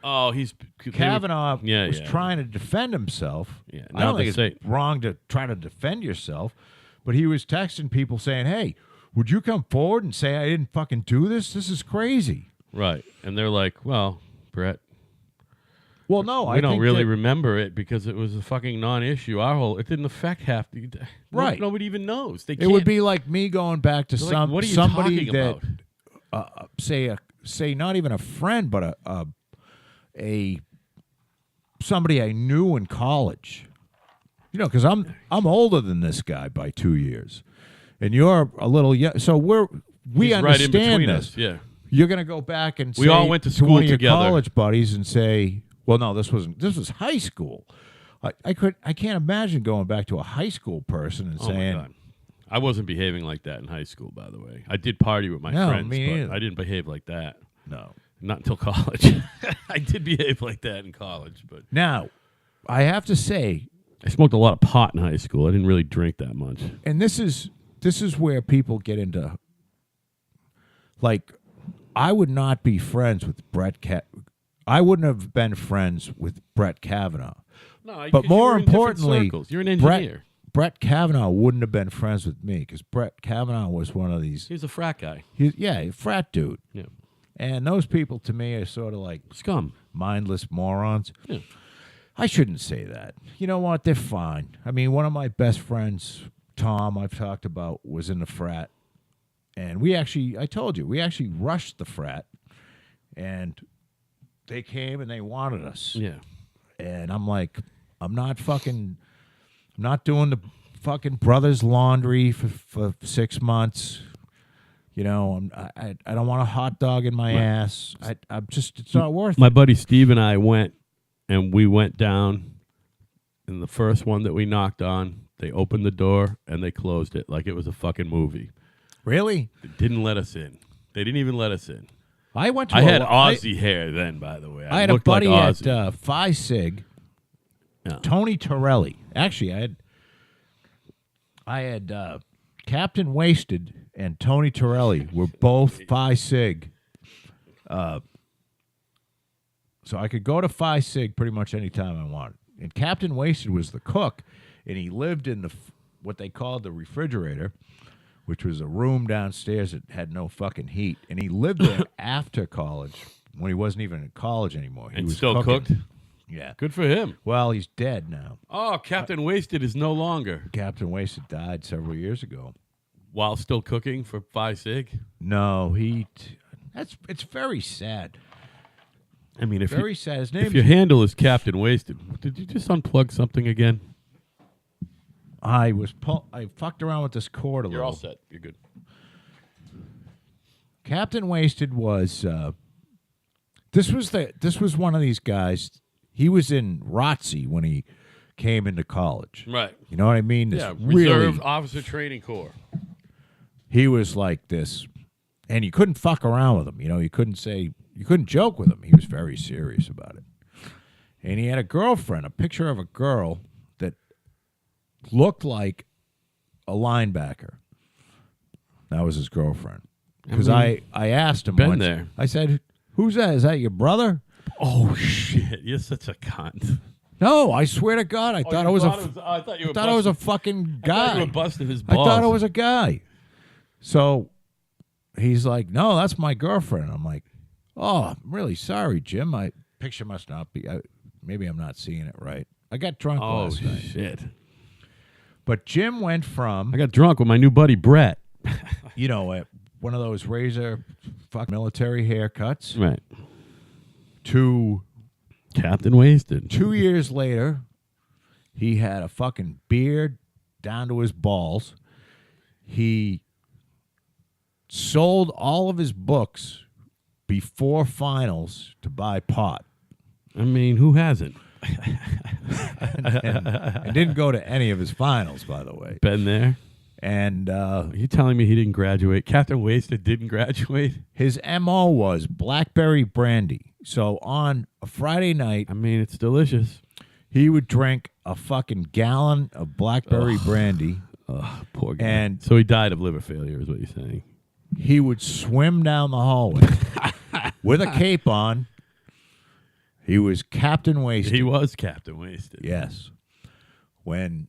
Kavanaugh was trying to defend himself. Yeah, I don't think it's wrong to try to defend yourself, but he was texting people saying, "Hey, would you come forward and say I didn't fucking do this? This is crazy." Right, and they're like, "Well, Brett." Well, no, I don't really remember it because it was a fucking non-issue. It didn't affect half the... Right. Nobody even knows. It would be like me going back to somebody that, say not even a friend, but a somebody I knew in college. Because I'm older than this guy by 2 years, and you're a little young. So we understand right in between this. us. Yeah, you're going to go back and we all went to school one of together. Your college buddies and say, well, no, this was high school. I can't imagine going back to a high school person and saying, my God. I wasn't behaving like that in high school, by the way. I did party with my friends, but I didn't behave like that. No. Not until college. I did behave like that in college, but now, I have to say, I smoked a lot of pot in high school. I didn't really drink that much. And this is where people get into, like, I would not be friends with I wouldn't have been friends with Brett Kavanaugh. No, but more importantly, you're an engineer. Brett Kavanaugh wouldn't have been friends with me because Brett Kavanaugh was one of these. He's a frat guy. A frat dude. Yeah. And those people to me are sort of like Scum. mindless morons. Yeah. I shouldn't say that. You know what? They're fine. I mean, one of my best friends, Tom, I've talked about, was in the frat. And I told you, we actually rushed the frat. And they came and they wanted us. Yeah. And I'm like, I'm not doing the fucking brother's laundry for 6 months. You know, I don't want a hot dog in my ass. I'm just, it's not worth it. My buddy Steve and I went, and we went down. And the first one that we knocked on, they opened the door and they closed it like it was a fucking movie. Really? They didn't let us in. They didn't even let us in. I had Aussie hair then, by the way. I had a buddy like at Phi Sig, Yeah. Tony Torelli. Actually, I had Captain Wasted and Tony Torelli were both Phi Sig. So I could go to Phi Sig pretty much any time I wanted. And Captain Wasted was the cook, and he lived in what they called the refrigerator, which was a room downstairs that had no fucking heat. And he lived there after college, when he wasn't even in college anymore. He And was still cooking. cooked? Yeah. Good for him. Well, he's dead now. Oh, Captain Wasted is no longer. Captain Wasted died several years ago. While still cooking for Phi Sig? No, it's very sad. I mean, if Very sad. His if name your handle is Captain Wasted, did you just unplug something again? I fucked around with this cord a You're little. all set. You're good. Captain Wasted was this was one of these guys. He was in ROTC when he came into college. Right. You know what I mean? This Yeah, really, Reserve Officer Training Corps. he was like this, and you couldn't fuck around with him. You know, you couldn't joke with him. He was very serious about it. And he had a girlfriend, a picture of a girl that looked like a linebacker. That was his girlfriend. Because I asked him been once. there. I said, "Who's that? Is that your brother?" Oh, shit. You're such a cunt. No, I swear to God, I thought it was I thought you were thought it was a fucking I thought guy. you were busting his I balls. thought it was a guy. So he's like, "No, that's my girlfriend." I'm like, "Oh, I'm really sorry, Jim. My picture must not be. Maybe I'm not seeing it right. I got drunk Oh, last night." shit. But Jim went from, I got drunk with my new buddy, Brett. one of those razor fuck military haircuts Right. to Captain Wasted. 2 years later, he had a fucking beard down to his balls. He sold all of his books before finals to buy pot. I mean, who hasn't? and didn't go to any of his finals, by the way. Been there. And Are you telling me he didn't graduate? Captain Wasted didn't graduate? his MO was blackberry brandy. So on a Friday night, I mean, it's delicious. he would drink a fucking gallon of blackberry brandy. Oh, poor guy. And- so he died of liver failure, is what you're saying. He would swim down the hallway with a cape on. He was Captain Wasted. He was Captain Wasted. Yes. When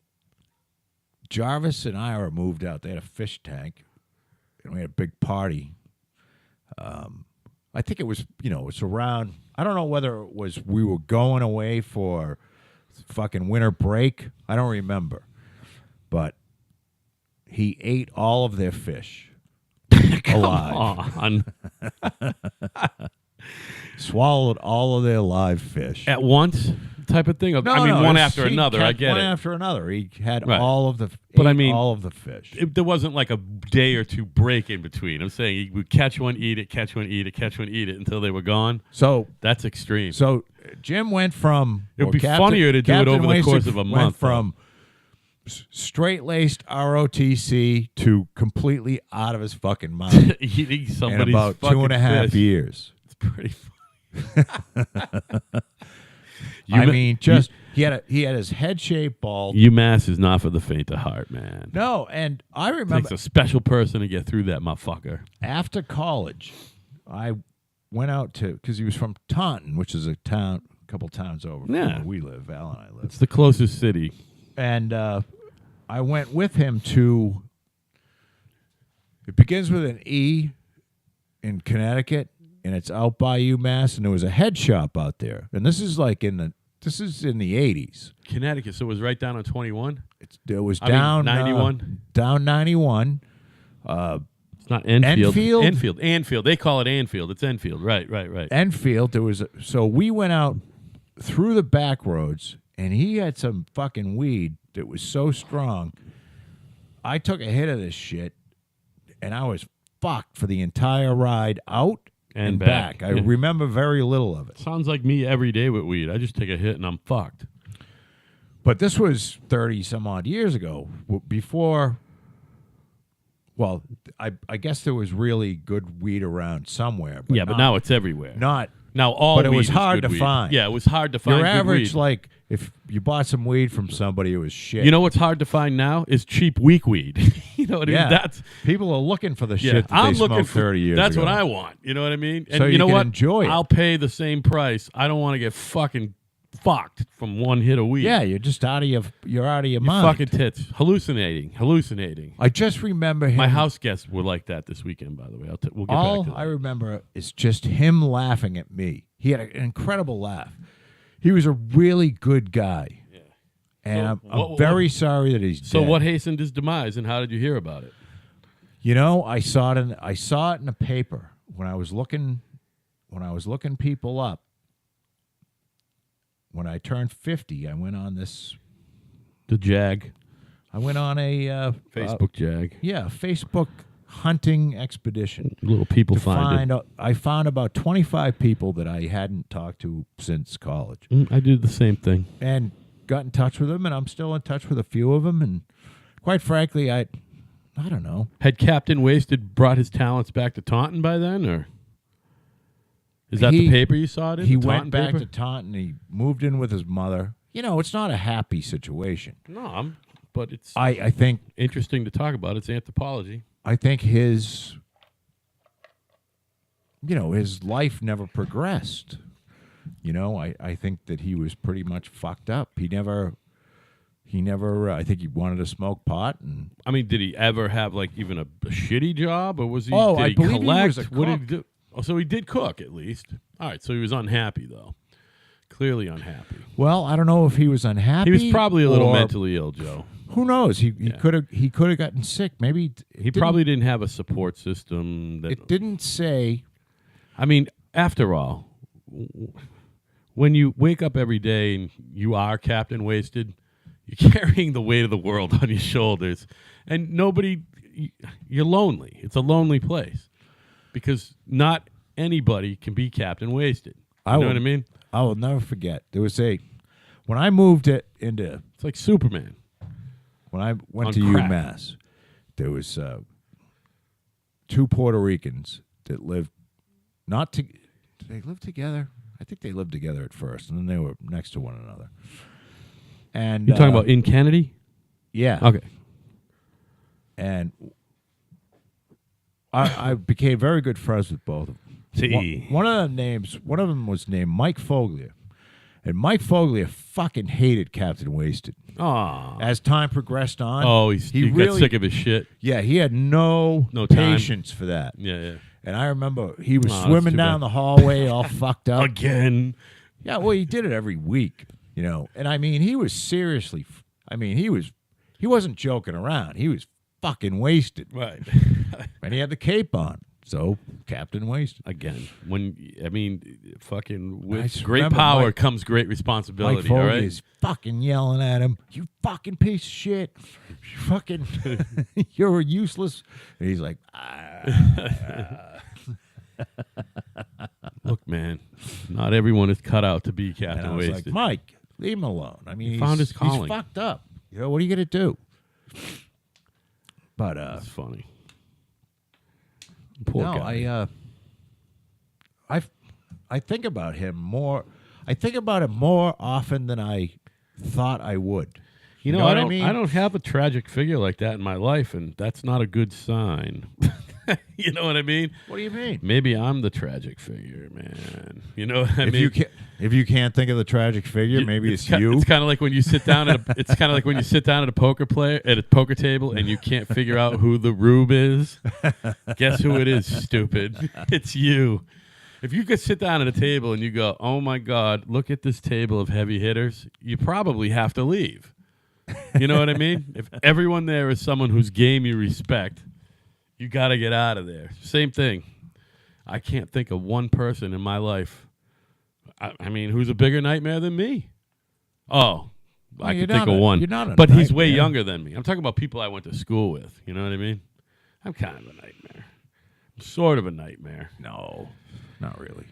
Jarvis and Ira moved out, they had a fish tank, and we had a big party. I think it was, it's around, I don't know whether it was we were going away for fucking winter break. I don't remember. But he ate all of their fish alive. On. Swallowed all of their live fish. At once type of thing? One after another. I get one it. after another. He had Right. all of the But I ate mean, all of the fish. There wasn't like a day or two break in between. I'm saying he would catch one, eat it, catch one, eat it, catch one, eat it until they were gone. So That's extreme. Jim went from. It would be Captain- funnier to do it Captain over the Wasted course of a went month, from straight-laced ROTC to completely out of his fucking mind Eating in somebody's about fucking 2.5 fish. years. It's pretty funny. He had his head shaped bald. UMass is not for the faint of heart, man. No, and I It remember takes a special person to get through that motherfucker. after college, I went out because he was from Taunton, which is a couple towns over from Yeah. where we live. Val and I live. It's the closest city. And I went with him to. It begins with an E in Connecticut, and it's out by UMass, and there was a head shop out there, and this is in the 80s. Connecticut, so it was right down on 21? It was down 91? Down 91. It's not Enfield. Enfield? Enfield. They call it Anfield. It's Enfield. Right. Enfield. So we went out through the back roads, and he had some fucking weed that was so strong. I took a hit of this shit, and I was fucked for the entire ride out and back. I remember very little of it. Sounds like me every day with weed. I just take a hit and I'm fucked. But this was 30 some odd years ago. Before, well, I guess there was really good weed around somewhere. But but now it's everywhere. Not now all. But it weed was is hard good to weed. find. Yeah, it was hard to find. Your good average, weed. if you bought some weed from somebody, it was shit. You know what's hard to find now is cheap weak weed. You know what I mean? That's people are looking for the shit that they smoked 30 years that's ago. what I want. You know what I mean? And so you know can what? Enjoy it. I'll pay the same price. I don't want to get fucking fucked from one hit of weed. Yeah, you're just out of your mind. Fucking tits. Hallucinating. I just remember him. My house guests were like that this weekend, by the way. We'll get All back to that. I remember is just him laughing at me. He had an incredible laugh. He was a really good guy. Yeah. And I'm very sorry that he's dead. So what hastened his demise, and how did you hear about it? You know, I saw it in the paper when I was looking people up. When I turned 50, I went on this. The Jag. I went on a Facebook Jag. Yeah, Facebook hunting expedition. Little people find it. I found about 25 people that I hadn't talked to since college. I did the same thing. And got in touch with them, and I'm still in touch with a few of them. And quite frankly, I don't know. Had Captain Wasted brought his talents back to Taunton by then, or is that the paper you saw it in? He went back to Taunton. He moved in with his mother. You know, it's not a happy situation. No, but it's I think interesting to talk about. It's anthropology. I think his life never progressed. You know, I think that he was pretty much fucked up. He never. I think he wanted to smoke pot, and I mean, did he ever have even a shitty job, or was he? Oh, did I he believe collect? he was a cook. What did he do? Oh, so he did cook at least. All right, so he was unhappy though. Clearly unhappy. Well, I don't know if he was unhappy. He was probably a little mentally ill, Joe. Who knows? He could have gotten sick. Maybe he probably didn't have a support system. It didn't say. I mean, after all, when you wake up every day and you are Captain Wasted, you're carrying the weight of the world on your shoulders, and you're lonely. It's a lonely place because not anybody can be Captain Wasted. You know what I mean? I will never forget. There was when I moved into. It's like Superman. When I went to UMass, there was two Puerto Ricans that lived did they live together? I think they lived together at first, and then they were next to one another. And you're talking about in Kennedy? Yeah. Okay. And I became very good friends with both of them. One of them was named Mike Foglia. And Mike Foglia fucking hated Captain Wasted. As time progressed on. He got sick of his shit. Yeah, he had no patience for that. Yeah. And I remember he was swimming down the hallway all fucked up. Again. Yeah, well, he did it every week, you know. And I mean, he was seriously, he wasn't joking around. He was fucking wasted. Right. And he had the cape on. So, Captain Wasted. Again, with great power comes great responsibility. Mike Foley all right? is fucking yelling at him. You fucking piece of shit. You fucking, you're useless. And he's like, Look, man, not everyone is cut out to be Captain and I was Wasted. like, Mike, leave him alone. I mean, he found his calling. He's fucked up. You know, what are you going to do? But, that's funny. Poor guy. I think about him more. I think about him more often than I thought I would. You know what I mean? I don't have a tragic figure like that in my life, and that's not a good sign. You know what I mean? What do you mean? Maybe I'm the tragic figure, man. You know what I If mean? if you can't think of the tragic figure, maybe it's you. It's kind of like when you sit down at it's kind of like when you sit down at a poker table and you can't figure out who the rube is. Guess who it is, stupid? It's you. If you could sit down at a table and you go, "Oh my God, look at this table of heavy hitters," you probably have to leave. You know what I mean? If everyone there is someone whose game you respect, you got to get out of there. Same thing. I can't think of one person in my life. I mean, who's a bigger nightmare than me? Oh, Well, I you're can think not of a- one. you're not a but he's way nightmare. younger than me. I'm talking about people I went to school with. You know what I mean? I'm kind of a nightmare. I'm sort of a nightmare. No, not really.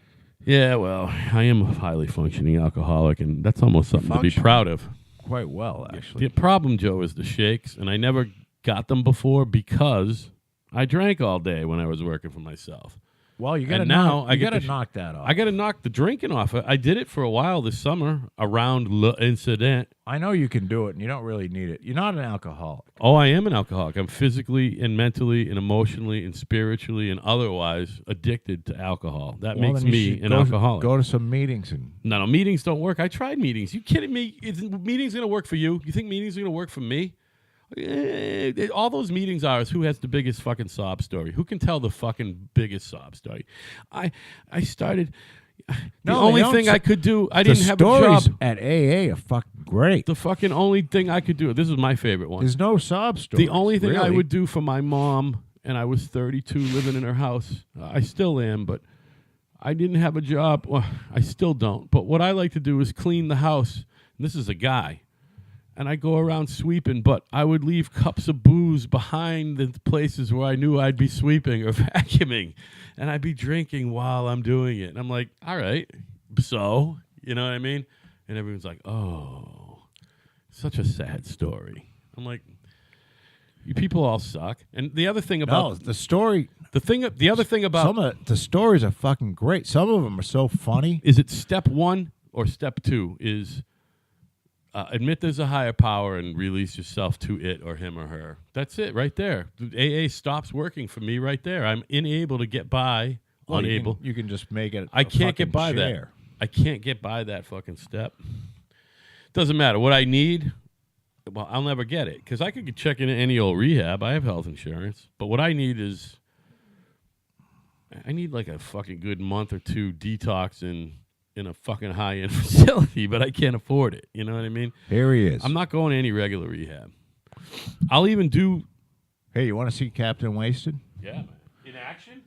Yeah, well, I am a highly functioning alcoholic, and that's almost something to be Functioning. proud of. Quite well, actually. The problem, Joe, is the shakes, and I never got them before because I drank all day when I was working for myself. Well, you got to And now knock, I you get got to to knock that off. I got to knock the drinking off. I did it for a while this summer around incident. I know you can do it, and you don't really need it. You're not an alcoholic. Oh, I am an alcoholic. I'm physically and mentally and emotionally and spiritually and otherwise addicted to alcohol. That Well, makes then you me should an go, alcoholic. Go to some meetings and No, meetings don't work. I tried meetings. You kidding me? Is meetings going to work for you? You think meetings are going to work for me? All those meetings are is who has the biggest fucking sob story. Who can tell the fucking biggest sob story? I started. The No, only they don't thing s- I could do, I the didn't have a stories job. at AA are fucking great. The fucking only thing I could do. This is my favorite one. There's no sob stories. The only thing I really. would do for my mom, and I was 32 living in her house. I still am, but I didn't have a job. Well, I still don't. But what I like to do is clean the house. And this is a guy. And I go around sweeping, but I would leave cups of booze behind the places where I knew I'd be sweeping or vacuuming. And I'd be drinking while I'm doing it. And I'm like, all right, so, you know what I mean? And everyone's like, oh, such a sad story. I'm like, you people all suck. And the other thing No, about the story. the other thing about Some of the stories are fucking great. Some of them are so funny. is it step 1 or step 2 is admit there's a higher power and release yourself to it or him or her. That's it right there. AA stops working for me right there. I'm unable to get by. Well, unable. You can just make it. I can't get fucking by chair. that. I can't get by that fucking step. Doesn't matter. What I need, well, I'll never get it because I could check into any old rehab. I have health insurance. But what I need is, I need like a fucking good month or two detox in a fucking high-end facility, but I can't afford it. You know what I mean? Here he is. I'm not going to any regular rehab. I'll even do... Hey, you want to see Captain Wasted? Yeah, man. In action?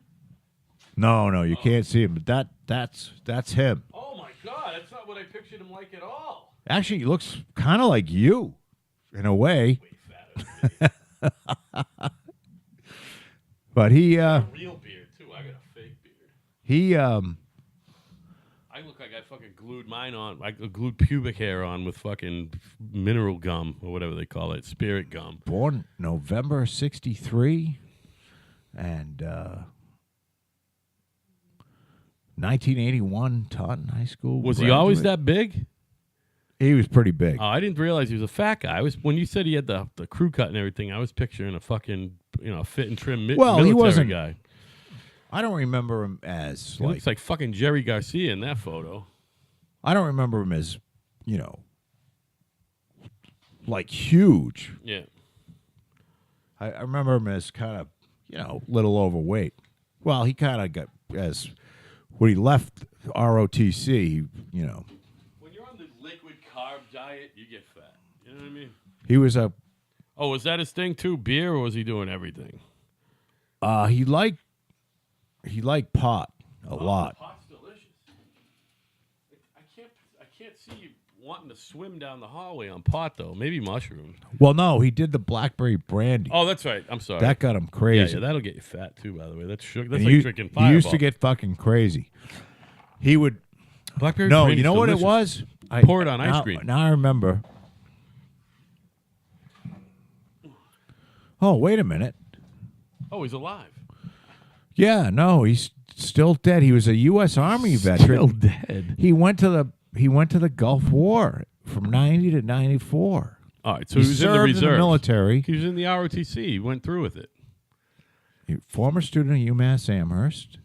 No, you can't see him. But that's him. Oh, my God. That's not what I pictured him like at all. Actually, he looks kind of like you, in a way. Way fatter than me. But he A real beard, too. I got a fake beard. I look like I fucking glued mine on. I glued pubic hair on with fucking mineral gum or whatever they call it, spirit gum. born November '63, and 1981 Taunton High School. Was he always graduate. that big? He was pretty big. Oh, I didn't realize he was a fat guy. When you said he had the crew cut and everything, I was picturing a fucking fit and trim Well, he military wasn't guy. I don't remember him as He looks like fucking Jerry Garcia in that photo. I don't remember him as, like huge. Yeah. I remember him as kind of, little overweight. Well, he kind of got as when he left ROTC, When you're on the liquid carb diet, you get fat. You know what I mean? he was a Oh, was that his thing too? Beer, or was he doing everything? he liked pot a lot. Pot's delicious. I can't see you wanting to swim down the hallway on pot though. Maybe mushrooms. Well, no, he did the blackberry brandy. Oh, that's right. I'm sorry. That got him yeah, crazy. that'll get you fat too. By the way, that's sugar. That's And like he, drinking he Fireball. used to get fucking crazy. He would blackberry. No, brandy's you know what it delicious. was? Pour it on ice now, cream. Now I remember. Oh, wait a minute. Oh, he's alive. Yeah, no, he's still dead. He was a U.S. Army veteran. Still dead. He went to the Gulf War from 90 to 94. All right, so he was in the served reserve. military. He was in the ROTC. He went through with it. Former student of UMass Amherst.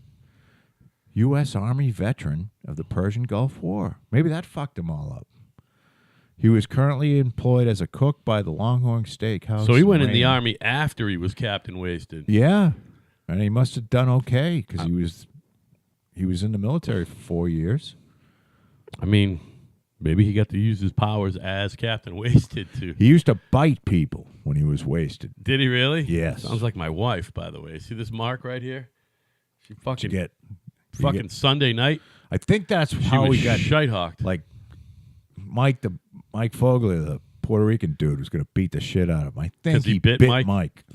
U.S. Army veteran of the Persian Gulf War. Maybe that fucked him all up. He was currently employed as a cook by the Longhorn Steakhouse. So he went in the Army after he was Captain Wasted. Yeah. And he must have done okay because he was in the military for 4 years. I mean, maybe he got to use his powers as Captain Wasted, too. He used to bite people when he was wasted. Did he really? Yes. Sounds like my wife, by the way. See this mark right here? She fucking... Fucking Sunday night. I think that's how he got shite-hawked. Like Mike Fogler, the Puerto Rican dude, was going to beat the shit out of him. I think he bit Mike.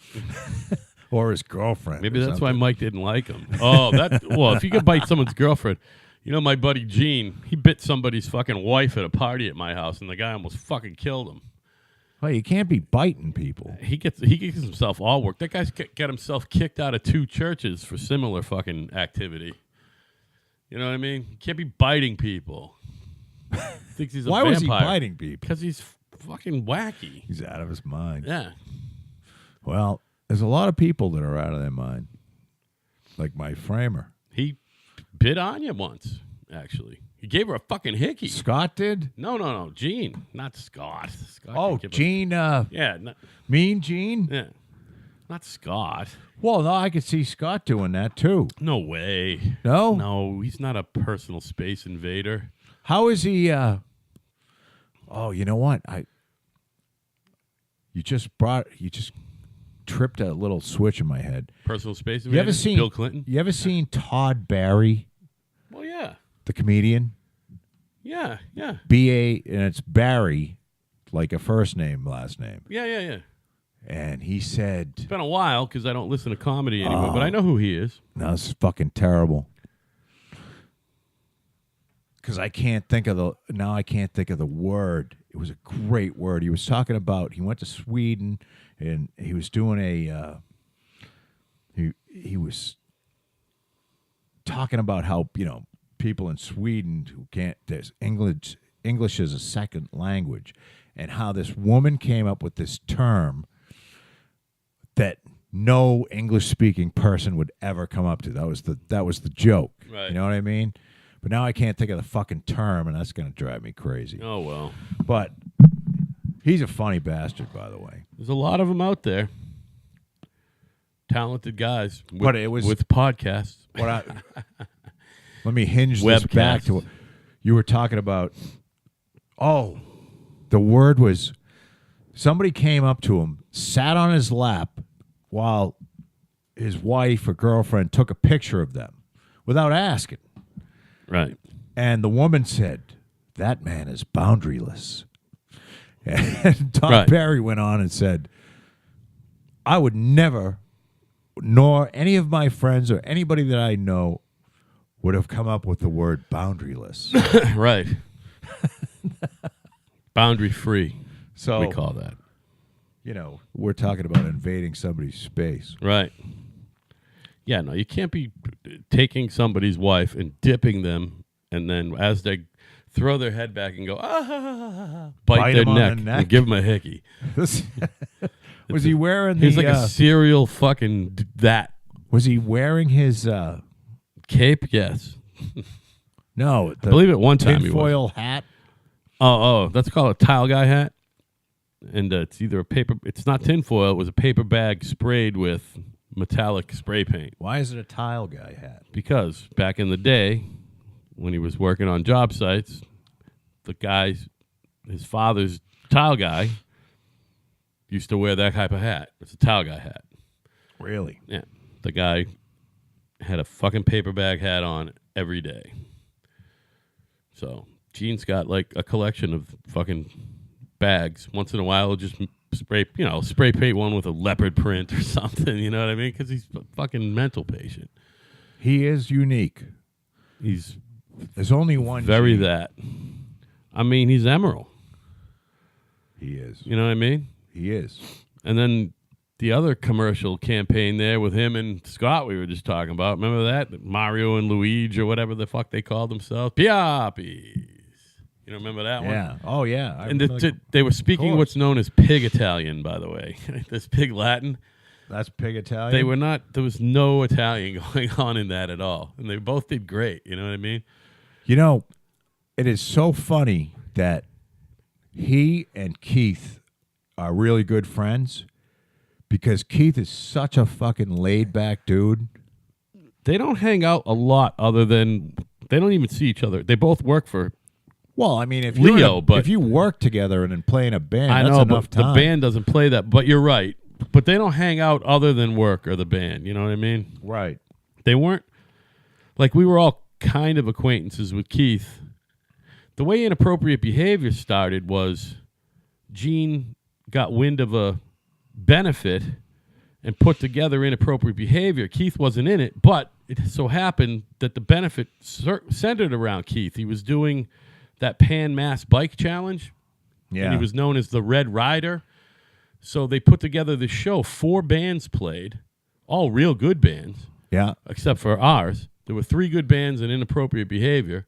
Or his girlfriend. Maybe that's why Mike didn't like him. Oh, well, if you could bite someone's girlfriend, you know my buddy Gene, he bit somebody's fucking wife at a party at my house, and the guy almost fucking killed him. Well, you can't be biting people. He gets himself all worked. That guy's got himself kicked out of 2 churches for similar fucking activity. You know what I mean? You can't be biting people. Thinks he's a Why vampire. was he biting people? Because he's fucking wacky. He's out of his mind. Yeah. Well, there's a lot of people that are out of their mind. Like my framer. He bit Anya once, actually. He gave her a fucking hickey. Scott did? No. Gene, not Scott. Gene. Yeah. Mean Gene? Yeah. Not Scott. Well, no, I could see Scott doing that, too. No way. No? No, he's not a personal space invader. How is he? Oh, you know what? You just tripped a little switch in my head. Personal space invader? You ever seen Bill Clinton? You ever seen Todd Barry? Well, yeah. The comedian? Yeah. B-A, and it's Barry, like a first name, last name. Yeah. And he said... It's been a while because I don't listen to comedy anymore, but I know who he is. No, this is fucking terrible. Because I can't think of the word. It was a great word. He was talking about, he went to Sweden, and he was doing he was talking about how, people in Sweden who can't, there's English is a second language, and how this woman came up with this term that no English-speaking person would ever come up to. That was the joke. Right. You know what I mean? But now I can't think of the fucking term, and that's going to drive me crazy. Oh, well. But he's a funny bastard, by the way. There's a lot of them out there. Talented guys with podcasts. Let me hinge this back to what you were talking about. Oh, the word was, somebody came up to him, sat on his lap while his wife or girlfriend took a picture of them without asking. Right. And the woman said, "That man is boundaryless." And Todd Barry went on and said, "I would never, nor any of my friends or anybody that I know, would have come up with the word boundaryless." Right. Boundary free. So we call that. We're talking about invading somebody's space. Right. Yeah, no, you can't be taking somebody's wife and dipping them, and then as they throw their head back and go, bite their neck and give them a hickey. Was he wearing He's like a serial fucking that. Was he wearing his cape? Yes. No. I believe at one time tinfoil hat? Oh, that's called a tile guy hat. And it's either it's not tinfoil, it was a paper bag sprayed with metallic spray paint. Why is it a tile guy hat? Because back in the day, when he was working on job sites, his father's tile guy used to wear that type of hat. It's a tile guy hat. Really? Yeah. The guy had a fucking paper bag hat on every day. So Gene's got like a collection of fucking bags. Once in a while, he'll just spray paint one with a leopard print or something. You know what I mean? Because he's a fucking mental patient. He is unique. There's only one. Very Gene. that. I mean, he's Emerald. He is. You know what I mean? He is. And then the other commercial campaign there with him and Scott we were just talking about. Remember that? Mario and Luigi or whatever the fuck they called themselves. Piapis. You remember that one? Yeah. Oh, yeah. And they were speaking what's known as pig Italian, by the way. This pig Latin. That's pig Italian. They were not. There was no Italian going on in that at all, and they both did great. You know what I mean? You know, it is so funny that he and Keith are really good friends because Keith is such a fucking laid back dude. They don't hang out a lot, other than they don't even see each other. They both work for. Well, I mean, if Leo, but if you work together and then play in a band, I that's know, enough but time. the band doesn't play that. But you're right. But they don't hang out other than work or the band. You know what I mean? Right. They weren't like we were all kind of acquaintances with Keith. The way Inappropriate Behavior started was Gene got wind of a benefit and put together Inappropriate Behavior. Keith wasn't in it, but it so happened that the benefit centered around Keith. He was doing that Pan Mass Bike Challenge, Yeah. and he was known as the Red Rider. So they put together this show. 4 bands played, all real good bands, Yeah. except for ours. There were 3 good bands and Inappropriate Behavior.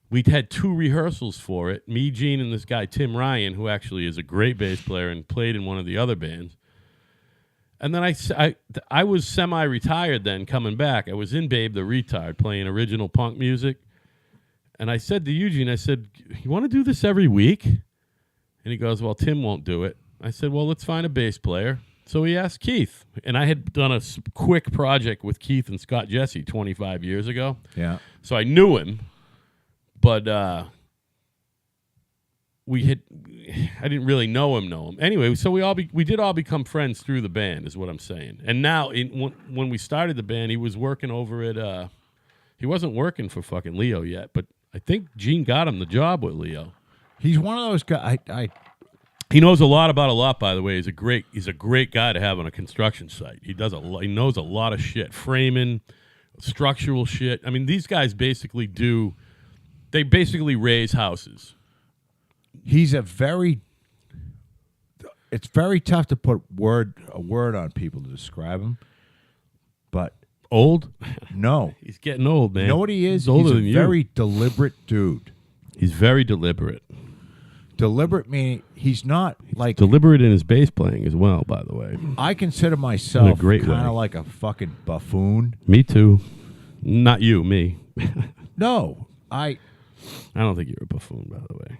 We'd had 2 rehearsals for it. Me, Gene, and this guy, Tim Ryan, who actually is a great bass player and played in one of the other bands. And then I was semi-retired then, coming back. I was in Babe the Retard playing original punk music. And I said to Eugene, I said, you want to do this every week? And he goes, well, Tim won't do it. I said, well, let's find a bass player. So he asked Keith. And I had done a quick project with Keith and Scott Jesse 25 years ago. Yeah. So I knew him. But I didn't really know him. Anyway, so we did all become friends through the band, is what I'm saying. And now, when we started the band, he was working over at. He wasn't working for fucking Leo yet, but I think Gene got him the job with Leo. He's one of those guys. He knows a lot about a lot, by the way. He's a great guy to have on a construction site. He knows a lot of shit, framing, structural shit. I mean, these guys basically raise houses. He's it's very tough to put a word on people to describe him, but Old? no. He's getting old, man. You know what he is? He's older He's a than you. very deliberate dude. He's very deliberate. Deliberate meaning he's not like... Deliberate in his bass playing as well, by the way. I consider myself great kind way. of like a fucking buffoon. Me too. Not you, me. No, I... I don't think you're a buffoon, by the way.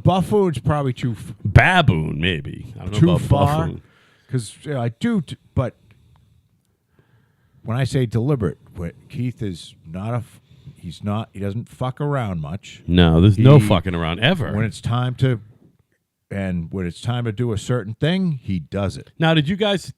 Buffoon's probably too Baboon, maybe. I don't know about far. buffoon. Because I do, but when I say deliberate, Keith is not he doesn't fuck around much. No, there's no fucking around ever. When it's time to do a certain thing, he does it. Now, did you guys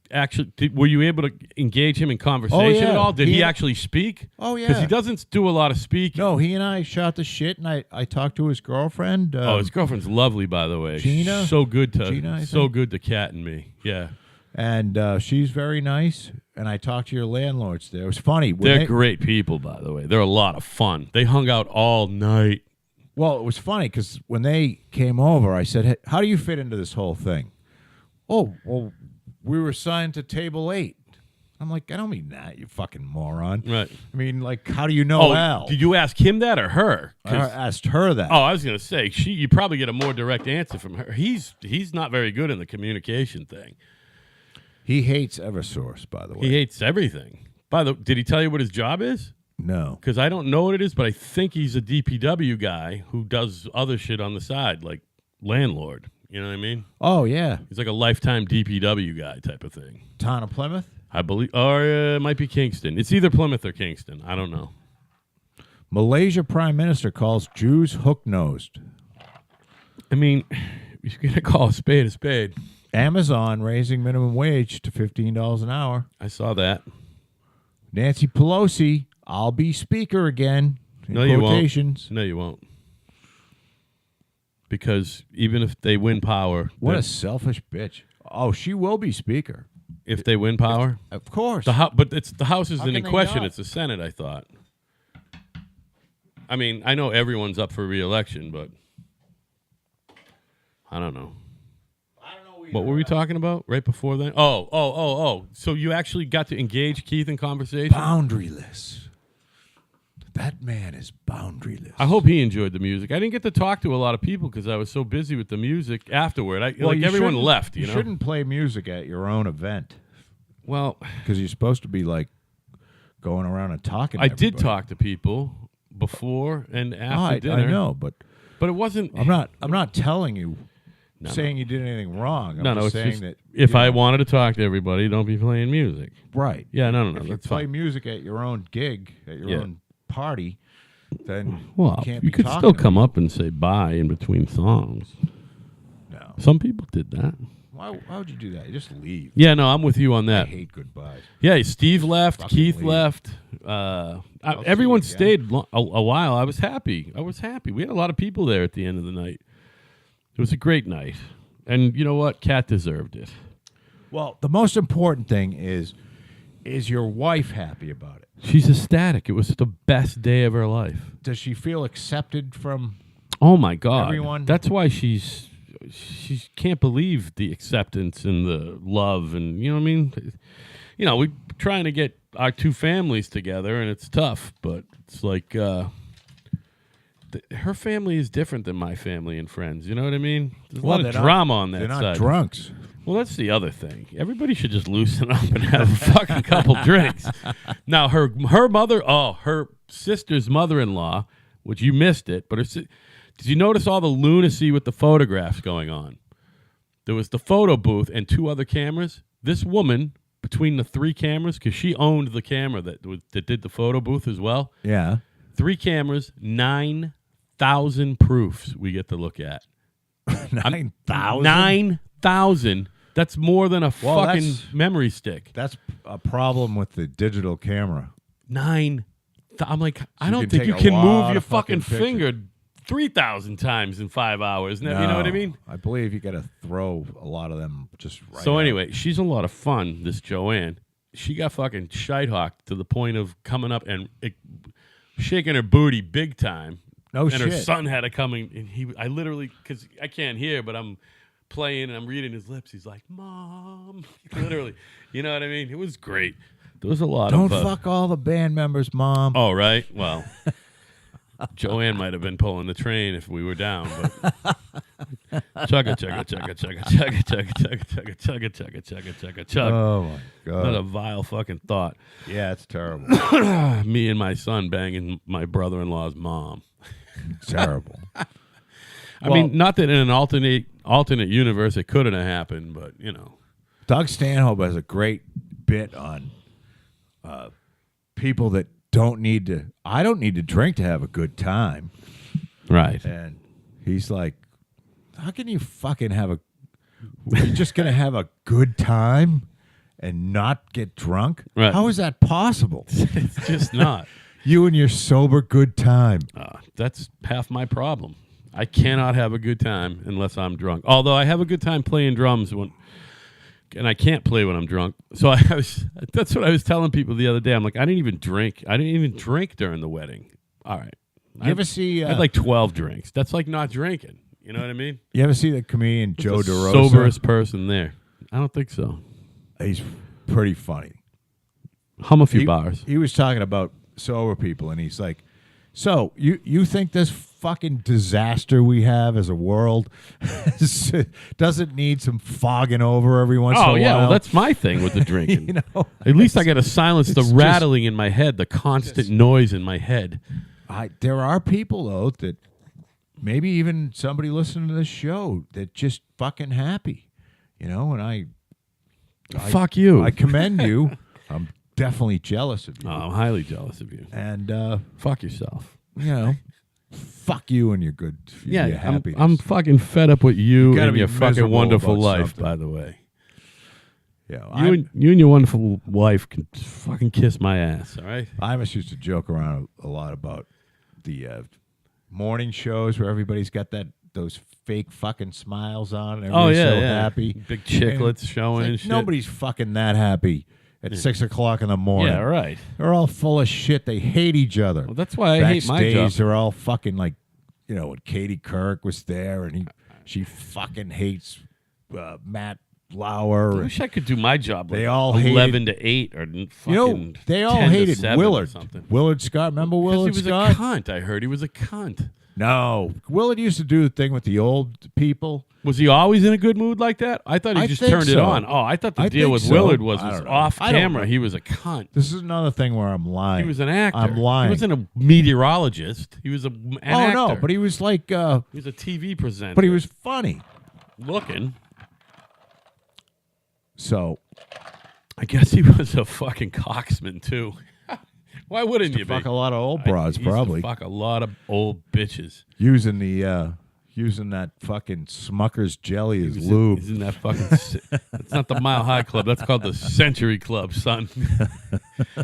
were you able to engage him in conversation at all? Did he actually speak? Oh, yeah. Because he doesn't do a lot of speaking. No, he and I shot the shit, and I talked to his girlfriend. His girlfriend's lovely, by the way. Gina? So good to Gina, I so think. good to Kat and me. Yeah. And she's very nice. And I talked to your landlords there. It was funny. They're great people, by the way. They're a lot of fun. They hung out all night. Well, it was funny because when they came over, I said, hey, how do you fit into this whole thing? Oh, well, we were assigned to table 8. I'm like, I don't mean that, you fucking moron. Right. I mean, like, how do you know Al? Did you ask him that or her? I asked her that. Oh, I was going to say, you probably get a more direct answer from her. He's not very good in the communication thing. He hates Eversource, by the way. He hates everything. Did he tell you what his job is? No. Because I don't know what it is, but I think he's a DPW guy who does other shit on the side, like landlord. You know what I mean? Oh, yeah. He's like a lifetime DPW guy type of thing. Town of Plymouth? I believe, or it might be Kingston. It's either Plymouth or Kingston. I don't know. Malaysia Prime Minister calls Jews hook-nosed. I mean, you're going to call a spade a spade. Amazon raising minimum wage to $15 an hour. I saw that. Nancy Pelosi, I'll be speaker again. In No, you quotations. won't. No, you won't. Because even if they win power... What a selfish bitch. Oh, she will be speaker. If they win power? Of course. But the House isn't How in can they question. not? It's the Senate, I thought. I mean, I know everyone's up for re-election, but I don't know. What were we talking about right before that? Oh. So you actually got to engage Keith in conversation? Boundaryless. That man is boundaryless. I hope he enjoyed the music. I didn't get to talk to a lot of people because I was so busy with the music afterward. Everyone left, you know? You shouldn't play music at your own event. Well, because you're supposed to be like going around and talking. To I did everybody. talk to people before and after dinner. I know, but it wasn't. I'm not telling you, saying you did anything wrong. I'm it's saying just that if I wanted to talk to everybody, don't be playing music. Right. Yeah, no, If you that's play fine. music at your own gig, at your own party, then Well, you can't you be could talking still to come people. up and say bye in between songs. No. Some people did that. Why would you do that? You just leave. Yeah, no, I'm with you on I that. hate goodbyes. Yeah, Steve left, Fucking Keith leave. left. see Everyone you again. stayed a while. I was happy. We had a lot of people there at the end of the night. It was a great night. And you know what? Kat deserved it. Well, the most important thing is your wife happy about it? She's ecstatic. It was the best day of her life. Does she feel accepted from Oh, my God. everyone? That's why she can't believe the acceptance and the love. And, you know what I mean? You know, we're trying to get our two families together, and it's tough. But it's like her family is different than my family and friends. You know what I mean? There's a lot of drama on that They're not side. drunks. Well, that's the other thing. Everybody should just loosen up and have a fucking couple drinks. Now, her mother, her sister's mother-in-law, which you missed it, but did you notice all the lunacy with the photographs going on? There was the photo booth and 2 other cameras. This woman, between the 3 cameras, because she owned the camera that did the photo booth as well. Yeah. 3 cameras, 9,000 proofs we get to look at. 9,000? 9,000. That's more than a fucking that's- memory stick. That's a problem with the digital camera. 9. I'm like, I you don't can think take you a can lot move your of fucking fucking finger 3,000 times in 5 hours. No, you know what I mean? I believe you got to throw a lot of them just right So out. anyway, she's a lot of fun, this Joanne. She got fucking shite-hawked to the point of coming up and shaking her booty big time. No and shit. her son had to come and I literally, because I can't hear, but I'm playing and I'm reading his lips. He's like, Mom. Literally. You know what I mean? It was great. There was a lot Don't of... fuck all the band members, Mom. Oh, right. Well, Joanne might have been pulling the train if we were down, but chugga chugga chugga chugga chugga chugga chugga chugga chugga chugga chugga chugga chugga. Oh my What a God. vile fucking thought. Yeah, it's terrible. Me and my son banging my brother-in-law's mom. Terrible. I mean, not that in an alternate universe it couldn't have happened, but you know. Doug Stanhope has a great bit on people that don't need to. I don't need to drink to have a good time. Right. And he's like, how can you fucking have you're just going to have a good time and not get drunk? Right. How is that possible? It's just not. You and your sober good time. That's half my problem. I cannot have a good time unless I'm drunk. Although I have a good time playing drums and I can't play when I'm drunk. So that's what I was telling people the other day. I'm like, I didn't even drink. I didn't even drink during the wedding. All right. You ever see? I had like 12 drinks. That's like not drinking. You know what I mean? You ever see the comedian Joe The DeRosa? soberest person there. I don't think so. He's pretty funny. Hum a few bars. He was talking about sober people, and he's like, so you think this fucking disaster we have as a world doesn't need some fogging over every once in a Oh, while? yeah. Well, that's my thing with the drinking. You know, At least I got to silence the it's rattling in my head, the constant noise in my head. there are people, though, that maybe even somebody listening to this show that just fucking happy, you know, and I Fuck you. I commend you. I'm definitely jealous of you. Oh, I'm highly jealous of you. And, Fuck yourself. you know, fuck you and your good your Yeah, happiness. I'm fucking fed up with you gotta and be your fucking miserable wonderful about life, something. by the way. Yeah, You and your wonderful wife can fucking kiss my ass, all right? Imus used to joke around a lot about the morning shows where everybody's got those fake fucking smiles on. And everybody's so happy. Big chiclets showing It's and like shit. nobody's fucking that happy at 6 o'clock in the morning. Yeah, right. They're all full of shit. They hate each other. Well, that's why I hate my job. Backstage, they're all fucking like, you know, when Katie Couric was there and she fucking hates Matt Lauer. I wish I could do my job like They all 11 to 8 or fucking You know, they all 10 to hated 7 Willard. or something. Willard Scott. Remember Because Willard he was Scott? a cunt. I heard he was a cunt. No, Willard used to do the thing with the old people. Was he always in a good mood like that? I thought he just think turned it so. on. Oh, I thought the I deal think with so. Willard was I don't know. off I don't camera. know. He was a cunt. This is another thing where I'm lying. He was an actor. I'm lying. He wasn't a meteorologist. He was an actor. no, but he was like, he was a TV presenter. but he was funny. looking. So I guess he was a fucking cocksman too. Why wouldn't you fuck be? a lot of old broads, He used to probably fuck a lot of old bitches. using the using that fucking Smucker's jelly as He's lube. in that fucking. That's not the Mile High Club. That's called the Century Club, son.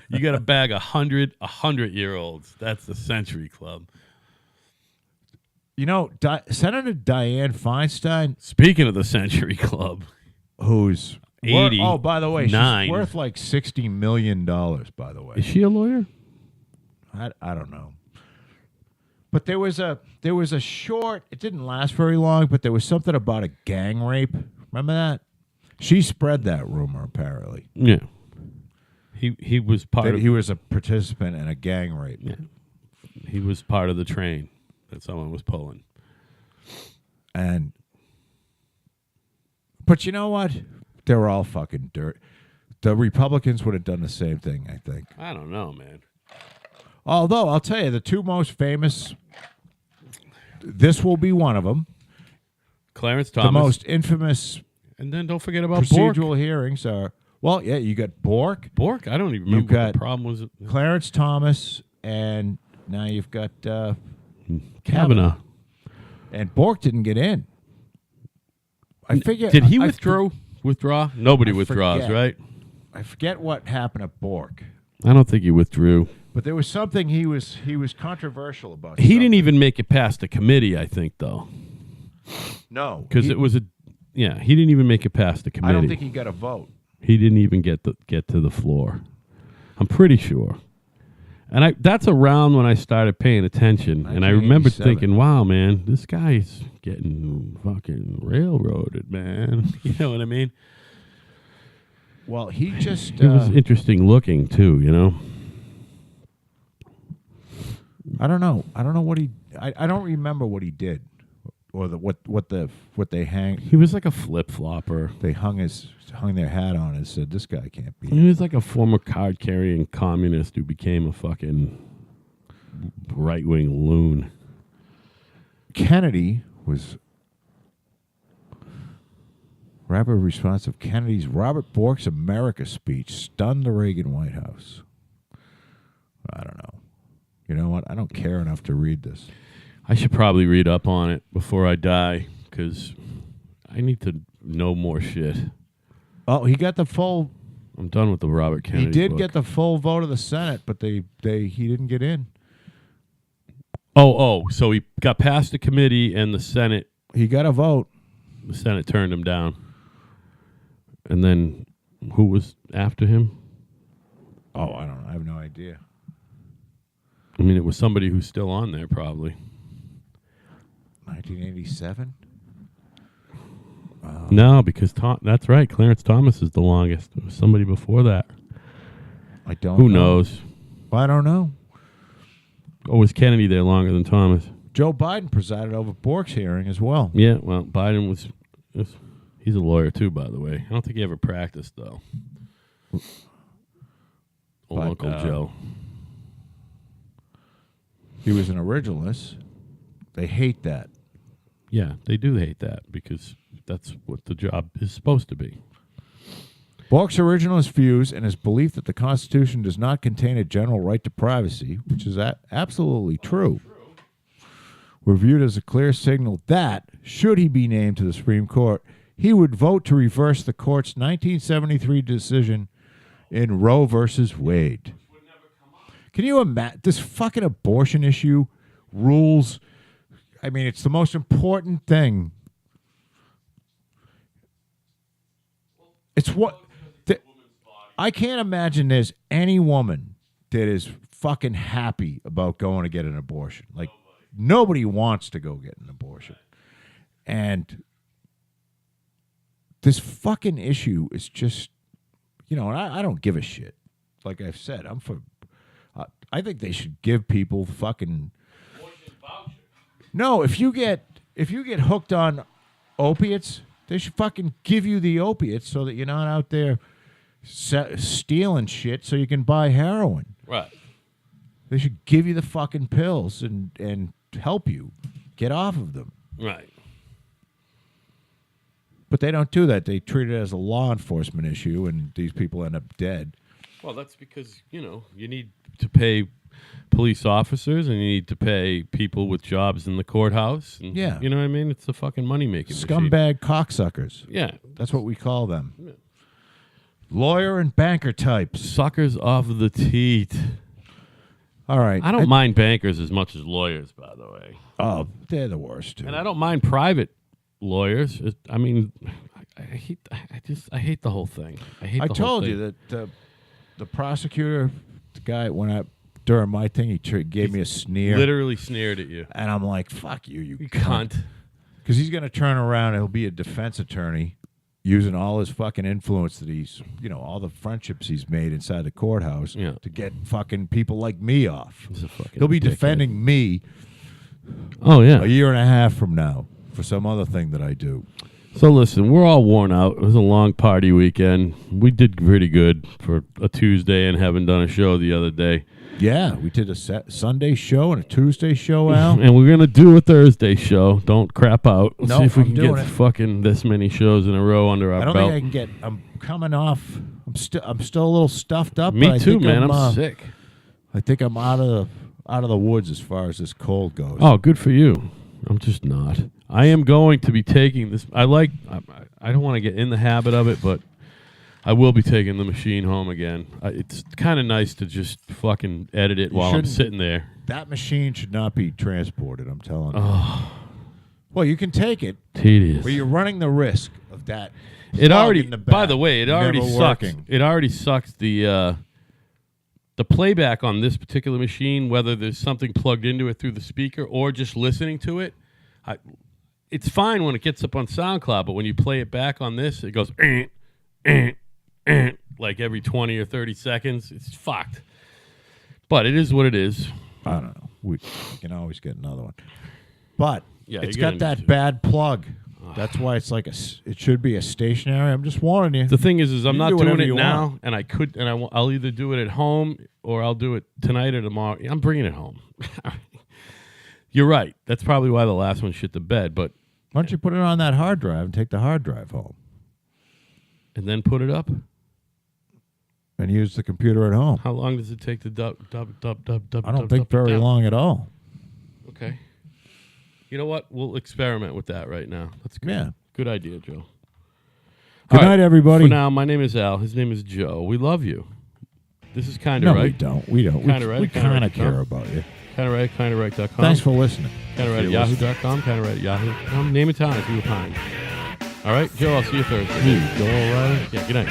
You got to bag 100-year-olds. That's the Century Club. You know, Senator Dianne Feinstein, Speaking of the Century Club, who's 80. oh, by the way, nine. she's worth like $60 million. By the way, is she a lawyer? I don't know. But there was a short. It didn't last very long, but there was something about a gang rape. Remember that? She spread that rumor apparently. Yeah. He was part That of. he was a participant in a gang rape. Yeah. He was part of the train that someone was pulling. But you know what? They were all fucking dirt. The Republicans would have done the same thing, I think. I don't know, man. Although, I'll tell you, the two most famous, this will be one of them. Clarence Thomas. The most infamous And then don't forget about Bork. procedural hearings are, well, yeah, you got Bork, Bork? I don't even remember what got the problem was. Clarence Thomas, and now you've got Kavanaugh. And Bork didn't get in. I figure. Did he I withdraw? Nobody withdraws, forget. right? I forget what happened at Bork. I don't think he withdrew. But there was something he was controversial about. He something. didn't even make it past the committee, I think, though. No, Because it was he didn't even make it past the committee. I don't think he got a vote. He didn't even get to the floor. I'm pretty sure. And that's around when I started paying attention. And I remember 1987. thinking, wow, man, this guy's getting fucking railroaded, man. You know what I mean? Well, he just He was interesting looking, too, you know? I don't know. I don't know what he. I don't remember what he did, or what they hang. He was like a flip-flopper. They hung their hat on and said, "This guy can't be." He was like a former card-carrying communist who became a fucking right-wing loon. Kennedy was rapid response of Kennedy's Robert Bork's America speech stunned the Reagan White House. I don't know. You know what? I don't care enough to read this. I should probably read up on it before I die because I need to know more shit. Oh, he got the full. I'm done with the Robert Kennedy. He did book. get the full vote of the Senate, but he didn't get in. So he got past the committee and the Senate. He got a vote. The Senate turned him down. And then who was after him? Oh, I don't know. I have no idea. I mean, it was somebody who's still on there, probably. 1987? No, because that's right. Clarence Thomas is the longest. It was somebody before that. I don't Who know. knows? I don't know. Or was Kennedy there longer than Thomas? Joe Biden presided over Bork's hearing as well. Yeah, well, Biden was he's a lawyer, too, by the way. I don't think he ever practiced, though. Old But, Uncle Joe. He was an originalist. They hate that. Yeah, they do hate that because that's what the job is supposed to be. Bork's originalist views and his belief that the Constitution does not contain a general right to privacy, which is absolutely true, were viewed as a clear signal that, should he be named to the Supreme Court, he would vote to reverse the court's 1973 decision in Roe versus Wade. Can you imagine this fucking abortion issue rules? I mean, it's the most important thing. It's what I can't imagine there's any woman that is fucking happy about going to get an abortion. Like nobody wants to go get an abortion. And this fucking issue is just, and I don't give a shit. Like I've said, I think they should give people fucking. No, if you get hooked on opiates, they should fucking give you the opiates so that you're not out there stealing shit so you can buy heroin. Right. They should give you the fucking pills and help you get off of them. Right. But they don't do that. They treat it as a law enforcement issue, and these people end up dead. Well, that's because, you need to pay police officers and you need to pay people with jobs in the courthouse. And, Yeah. You know what I mean? It's the fucking money-making machine. Scumbag cocksuckers. Yeah. That's what we call them. Yeah. Lawyer and banker types. Suckers off the teat. All right. I don't mind bankers as much as lawyers, by the way. Oh, they're the worst, too. And I don't mind private lawyers. I mean, I hate the whole thing. I told you that the prosecutor, the guy, during my thing, he gave me a sneer. Literally sneered at you. And I'm like, fuck you cunt. Because he's going to turn around and he'll be a defense attorney using all his fucking influence that he's, all the friendships he's made inside the courthouse to get fucking people like me off. He'll be defending me a year and a half from now for some other thing that I do. So listen, we're all worn out. It was a long party weekend. We did pretty good for a Tuesday and haven't done a show the other day. Yeah, we did a Sunday show and a Tuesday show, Al. And we're going to do a Thursday show. Don't crap out. Let's see if we I'm can doing get it. fucking this many shows in a row under our I don't belt. think I can get. I'm coming off. I'm still a little stuffed up. Me but I too, think man. I'm sick. I think I'm out of the woods as far as this cold goes. Oh, good for you. I'm just not. I am going to be taking this. I don't want to get in the habit of it, but I will be taking the machine home again. It's kind of nice to just fucking edit it while I'm sitting there. That machine should not be transported, I'm telling you. Oh, Well, you can take it, tedious. but you're running the risk of that. It already. In the back By the way, it already never sucks. working. It already sucks. The playback on this particular machine, whether there's something plugged into it through the speaker or just listening to it, it's fine when it gets up on SoundCloud, but when you play it back on this, it goes like every 20 or 30 seconds. It's fucked. But it is what it is. I don't know. We can always get another one. But Yeah, it's you're got gonna that bad plug. That's why it's like it should be a stationary. I'm just warning you. The thing is I'm You not do doing whatever it you now, want. and I'll either do it at home or I'll do it tonight or tomorrow. I'm bringing it home. You're right. That's probably why the last one shit the bed, but Why don't you put it on that hard drive and take the hard drive home and then put it up? and use the computer at home? How long does it take to dub? I don't think very long at all. Okay. You know what? We'll experiment with that right now. That's good. Yeah. Good idea, Joe. Good All right, night, everybody. For now, my name is Al. His name is Joe. We love you. This is kind No, of right. we don't. We don't. Kinda right, We kinda kind right, of care huh? about you. Kind of right, kinda right.com. Thanks for listening. Kind of right at yahoo.com. Kind of right at yahoo. Name a town if you were kind. All right, Joe, I'll see you Thursday. Joe O'Reilly. Yeah, good night.